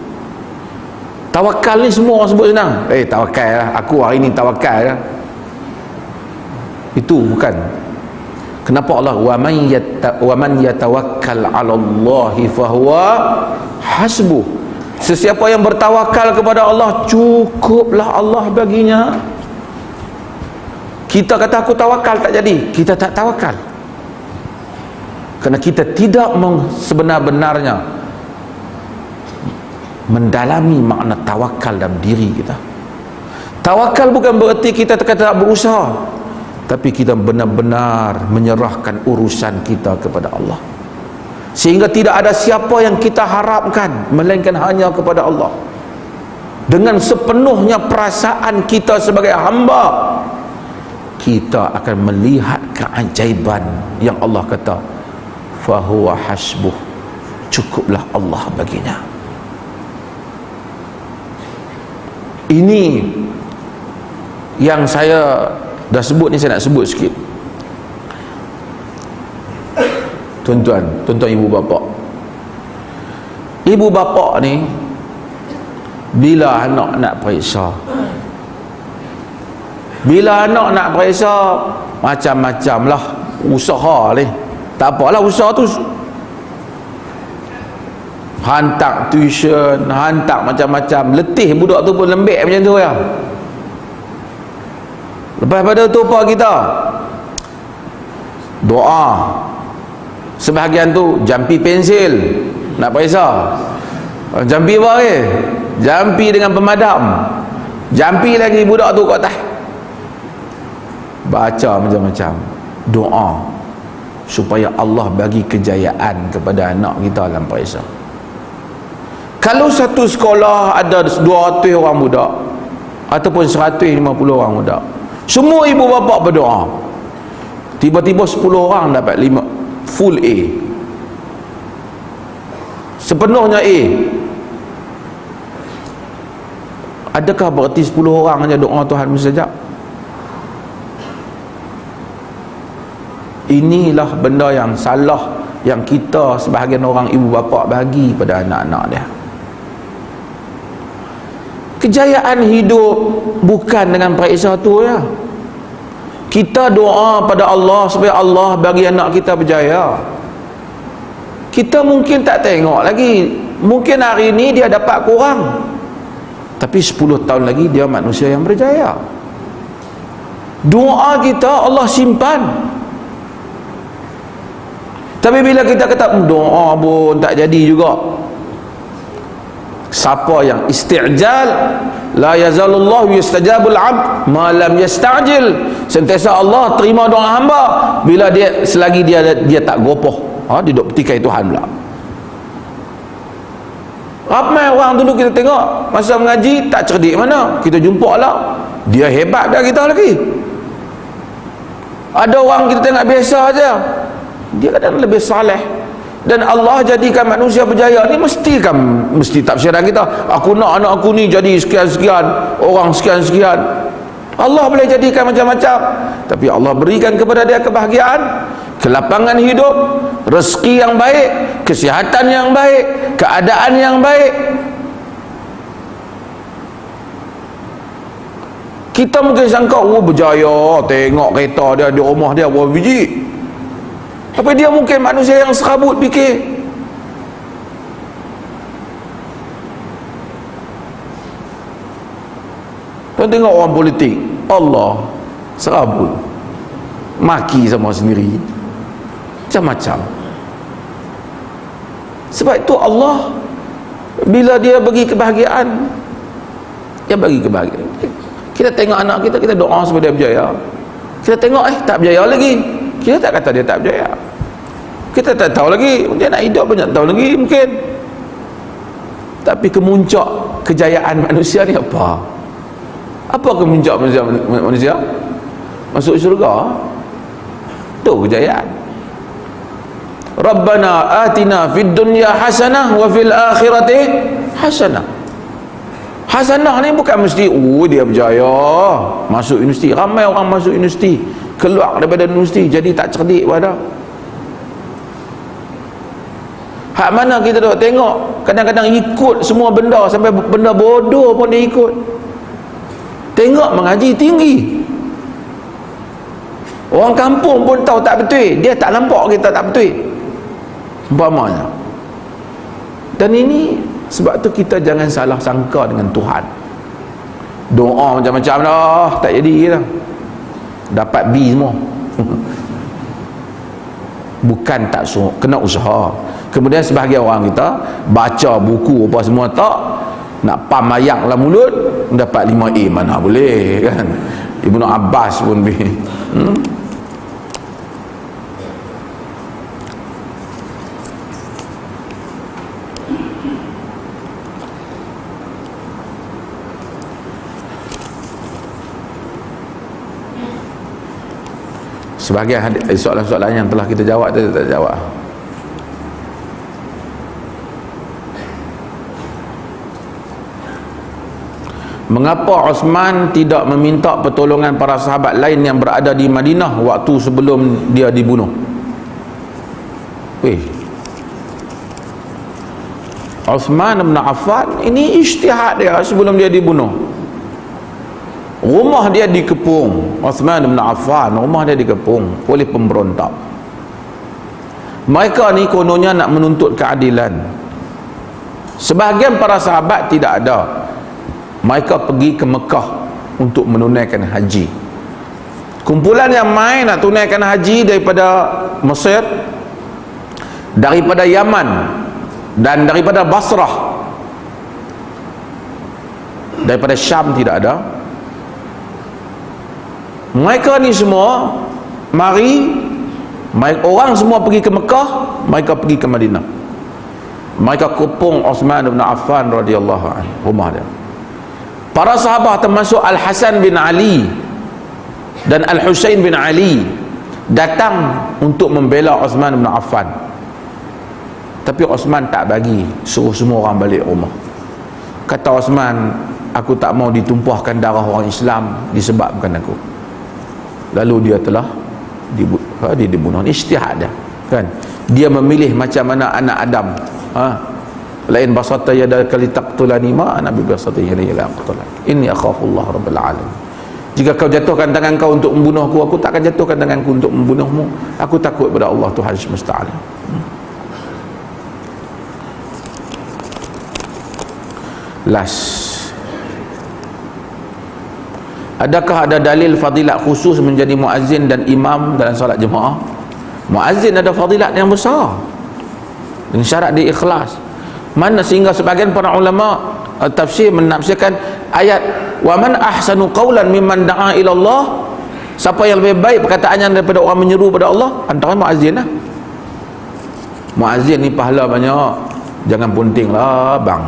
Tawakal ni semua orang sebut senang. Tawakal lah, aku hari ni tawakal lah. Itu bukan. Kenapa Allah wa man yatawakkal 'ala Allahi fahuwa hasbuh. Sesiapa yang bertawakal kepada Allah, cukuplah Allah baginya. Kita kata aku tawakal, tak jadi, kita tak tawakal. Kerana kita tidak sebenar-benarnya mendalami makna tawakal dalam diri kita. Tawakal bukan bererti kita kata tak berusaha, tapi kita benar-benar menyerahkan urusan kita kepada Allah, sehingga tidak ada siapa yang kita harapkan melainkan hanya kepada Allah. Dengan sepenuhnya perasaan kita sebagai hamba, kita akan melihat keajaiban yang Allah kata fahuwa hasbuh, cukuplah Allah baginya. Ini yang saya dah sebut ni, saya nak sebut sikit. Tuan-tuan ibu bapa, ibu bapa ni bila anak nak periksa, macam-macam lah usaha ni. Tak apalah usaha tu, hantar tuition, hantar macam-macam, letih budak tu pun lembek macam tu ya. Lepas pada tu apa kita? Doa. Sebahagian tu jampi pensil nak periksa. Jampi apa ke? Jampi dengan pemadam. Jampi lagi budak tu kat atas. Baca macam-macam. Doa supaya Allah bagi kejayaan kepada anak kita dalam periksa. Kalau satu sekolah ada 200 orang budak ataupun 150 orang budak, semua ibu bapa berdoa, tiba-tiba 10 orang dapat 5 full A, sepenuhnya A. Adakah berarti 10 orang hanya doa Tuhan mustajab? Inilah benda yang salah yang kita sebahagian orang ibu bapa bagi pada anak-anak dia. Kejayaan hidup bukan dengan periksa tu ya. Kita doa pada Allah supaya Allah bagi anak kita berjaya. Kita mungkin tak tengok lagi, mungkin hari ini dia dapat kurang, tapi 10 tahun lagi dia manusia yang berjaya. Doa kita Allah simpan. Tapi bila kita kata doa pun tak jadi juga, siapa yang isti'jal, la yazalullahu yastajabul 'abd ma lam yasta'jil. Sentiasa Allah terima doa hamba bila dia, selagi dia tak gopoh, dia duk petikai Tuhan pula. Ramai orang dulu kita tengok masa mengaji tak cerdik mana, kita jumpa lah dia hebat dah kita lagi. Ada orang kita tengok biasa aja, dia kadang lebih saleh. Dan Allah jadikan manusia berjaya ni mesti tafsiran kita, aku nak anak aku ni jadi sekian-sekian, orang sekian-sekian. Allah boleh jadikan macam-macam, tapi Allah berikan kepada dia kebahagiaan, kelapangan hidup, rezeki yang baik, kesihatan yang baik, keadaan yang baik. Kita mungkin sangka berjaya, tengok kereta dia di rumah dia berapa biji, tapi dia mungkin manusia yang serabut fikir. Tuan tengok orang politik, Allah serabut, maki sama sendiri, macam-macam. Sebab itu Allah bila dia bagi kebahagiaan, dia bagi kebahagiaan. Kita tengok anak kita, kita doa supaya dia berjaya. Kita tengok tak berjaya lagi, kita tak kata dia tak berjaya. Kita tak tahu lagi dia nak hidup banyak tahun lagi mungkin. Tapi kemuncak kejayaan manusia ni apa? Apa kemuncak manusia? Masuk syurga. Tu kejayaan. Rabbana atina fid dunya hasanah wa fil akhirati hasanah. Hasanah ni bukan mesti dia berjaya masuk universiti. Ramai orang masuk universiti, keluar daripada universiti jadi tak cerdik pada. Hak mana kita duk tengok kadang-kadang ikut semua benda, sampai benda bodoh pun dia ikut. Tengok mengaji tinggi, orang kampung pun tahu tak betul, dia tak nampak kita tak betul umpamanya. Dan ini sebab tu kita jangan salah sangka dengan Tuhan. Doa macam-macam dah tak jadi dah, dapat B semua. Bukan tak suruh, kena usaha. Kemudian sebahagian orang kita baca buku apa semua tak, nak pam ayak dalam mulut dapat 5A, mana boleh kan. Ibnu Abbas pun sebahagian soalan-soalan yang telah kita jawab tadi tak jawab. Mengapa Osman tidak meminta pertolongan para sahabat lain yang berada di Madinah waktu sebelum dia dibunuh? Osman bin Affan ini ijtihad dia sebelum dia dibunuh. Rumah dia dikepung, Osman bin Affan rumah dia dikepung oleh pemberontak. Mereka ni kononnya nak menuntut keadilan. Sebahagian para sahabat tidak ada, mereka pergi ke Mekah untuk menunaikan haji. Kumpulan yang main nak tunaikan haji daripada Mesir, daripada Yaman dan daripada Basrah, daripada Syam tidak ada. Mereka ni semua mari, orang semua pergi ke Mekah, mereka pergi ke Madinah. Mereka kepung Osman bin Affan radhiyallahu anhu rumah dia. Para sahabat termasuk Al-Hasan bin Ali dan Al-Husain bin Ali datang untuk membela Osman bin Affan. Tapi Osman tak bagi, suruh semua orang balik rumah. Kata Osman, aku tak mau ditumpahkan darah orang Islam disebabkan aku. Lalu dia telah dibunuh. Ijtihad dia kan. Dia memilih macam mana anak Adam. Lain basata yadaka litaqtulani ma ana bi basata yadaya la aqtulak inni akhafullah rabbul alamin. Jika kau jatuhkan tangan kau untuk membunuhku, aku tak akan jatuhkan tanganku untuk membunuhmu. Aku takut pada Allah Tuhan semesta alam. Adakah ada dalil fadilat khusus menjadi muazzin dan imam dalam solat jemaah? Muazzin ada fadilat yang besar dengan syarat dia ikhlas. Mana sehingga sebagian para ulama tafsir menafsirkan ayat wa man ahsanu qawlan mimman da'a ila Allah, siapa yang lebih baik perkataannya daripada orang menyeru pada Allah, antara muazzin lah. Muazzin ni pahala banyak, jangan punting lah bang.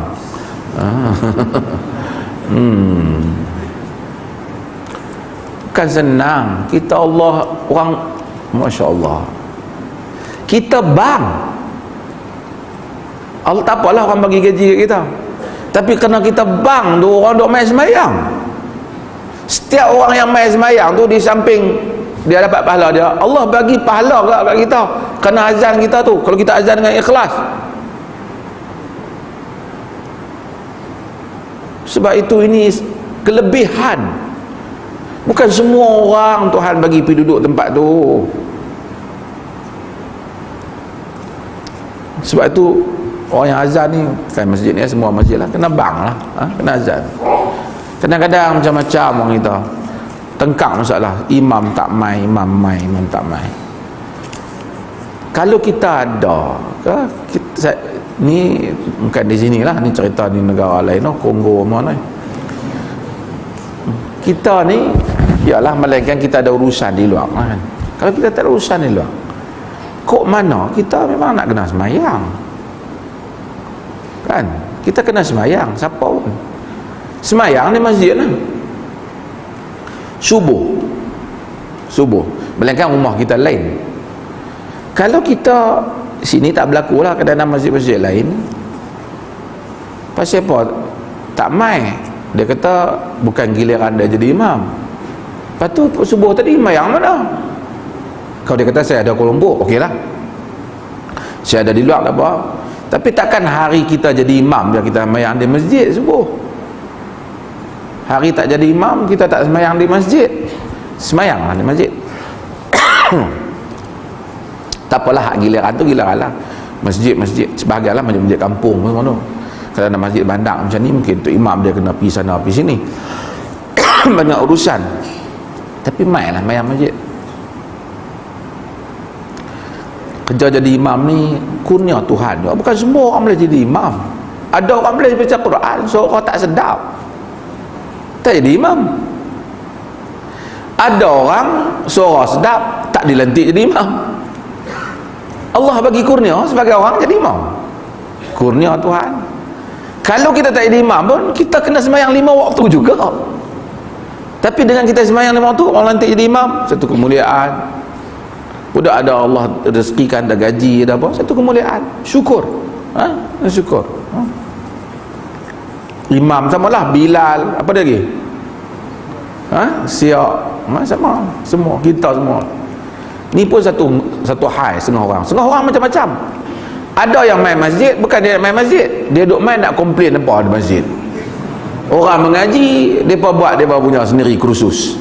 Bukan senang kita, Allah orang Masya Allah kita bang, Allah tak apalah orang bagi gaji kat kita, tapi kerana kita bang tu orang duk main semayang. Setiap orang yang main semayang tu di samping dia dapat pahala dia, Allah bagi pahala kat kita kerana azan kita tu, kalau kita azan dengan ikhlas. Sebab itu ini kelebihan. Bukan semua orang Tuhan bagi pergi duduk tempat tu. Sebab itu orang yang azan ni kan, masjid ni semua masjid lah kena bang lah, kena azan. Kadang-kadang macam-macam orang kita tengkak masalah, imam tak mai, imam tak mai. Kalau kita ada kita, ni bukan di sini lah, ni cerita di negara lain, Kongo mana. Kita ni ialah melainkan kita ada urusan di luar kan. Kalau kita tak ada urusan di luar, kok mana kita memang nak kena semayang kan. Kita kena semayang, siapa pun semayang di masjid lah. Subuh melainkan rumah kita lain. Kalau kita sini tak berlaku lah kadang-kadang masjid-masjid lain, pasal apa tak mai. Dia kata bukan giliran dia jadi imam. Lepas tu subuh tadi semayang mana? Kalau dia kata saya ada Kuala Lumpur, okey lah, saya ada di luar tak apa. Tapi takkan hari kita jadi imam dia kita semayang di masjid subuh. Hari tak jadi imam kita tak semayang di masjid, semayang lah di masjid. Tak apalah, hak giliran tu giliran lah. Masjid-masjid sebahagian lah, masjid-masjid kampung semua tu. Kalau ada masjid bandar macam ni, mungkin tu imam dia kena pergi sana pergi sini banyak urusan. Tapi mai lah semayang masjid. Kerja jadi imam ni kurnia Tuhan juga. Bukan semua orang boleh jadi imam. Ada orang boleh baca Quran, seorang tak sedap tak jadi imam. Ada orang suara sedap tak dilantik jadi imam. Allah bagi kurnia sebagai orang jadi imam, kurnia Tuhan. Kalau kita tak jadi imam pun kita kena sembahyang 5 waktu juga. Tapi dengan kita sembahyang 5 waktu, orang lantik jadi imam, satu kemuliaan. Budak ada Allah rezekikan, ada gaji, ada apa, satu kemuliaan. Syukur. Syukur. Imam samalah Bilal, apa dia lagi? Siap. Sama. Semua kita semua. Ni pun satu hal setengah orang. Setengah orang macam-macam. Ada yang main masjid, bukan dia main masjid, dia duk main nak komplain apa di masjid. Orang mengaji, depa buat depa punya sendiri kursus.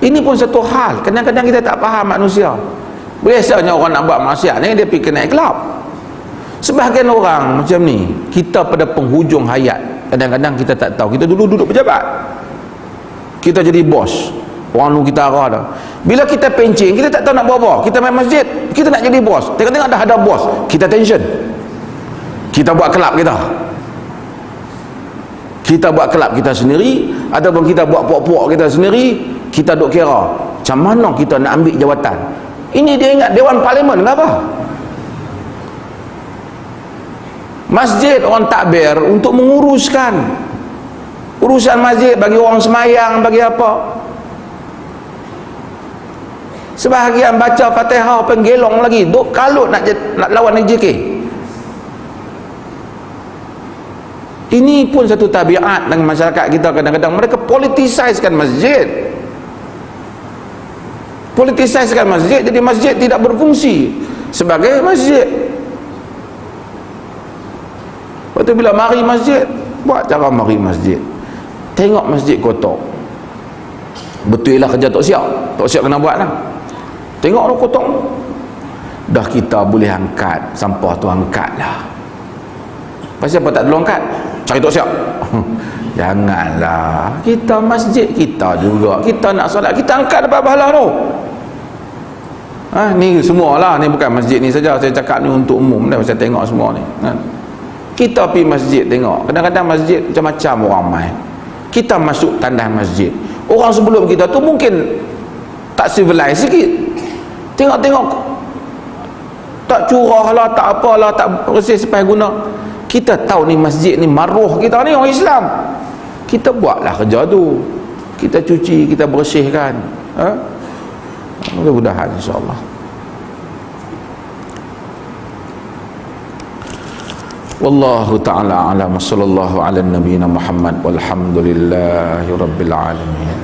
Ini pun satu hal. Kadang-kadang kita tak faham manusia. Biasanya orang nak buat maksiat ni dia pergi ke naik kelab. Sebahagian orang macam ni, kita pada penghujung hayat, kadang-kadang kita tak tahu. Kita dulu duduk pejabat, kita jadi bos, orang lu kita arah dah. Bila kita pencing, kita tak tahu nak buat apa. Kita main masjid, kita nak jadi bos. Tengok-tengok dah ada bos, kita tension. Kita buat kelab kita. Kita buat kelab kita sendiri, ataupun kita buat puak-puak kita sendiri. Kita duk kira macam mana kita nak ambil jawatan. Ini dia ingat Dewan Parlimen kenapa? Masjid orang takbir untuk menguruskan urusan masjid, bagi orang semayang, bagi apa. Sebahagian baca Fatihah penggelong lagi, duk kalut nak lawan JK. Ini pun satu tabiat dengan masyarakat kita. Kadang-kadang mereka politisizekan masjid. Politisizekan masjid, jadi masjid tidak berfungsi sebagai masjid. Waktu bila mari masjid, buat cara mari masjid. Tengok masjid kotor, betul lah kerja Tok Siap kena buat lah. Tengok lu kotor, dah kita boleh angkat sampah tu, angkat lah. Pasal apa tak dulu angkat? Cari Tok Siap. Janganlah, kita masjid kita juga, kita nak solat, kita angkat dapat pahala tu. Ni semualah, ni bukan masjid ni saja saya cakap, ni untuk umum dah. Saya tengok semua ni kita pergi masjid, tengok kadang-kadang masjid macam-macam orang main. Kita masuk tandas masjid, orang sebelum kita tu mungkin tak civilized sikit. Tengok-tengok tak curah lah, tak apalah, tak bersih sepai guna. Kita tahu ni masjid ni maruh kita ni orang Islam, kita buatlah kerja tu, kita cuci, kita bersihkan. Mudah-mudahan insyaAllah. Wallahu ta'ala a'lam. Sallallahu ala nabiyina Muhammad walhamdulillahi rabbil alamin.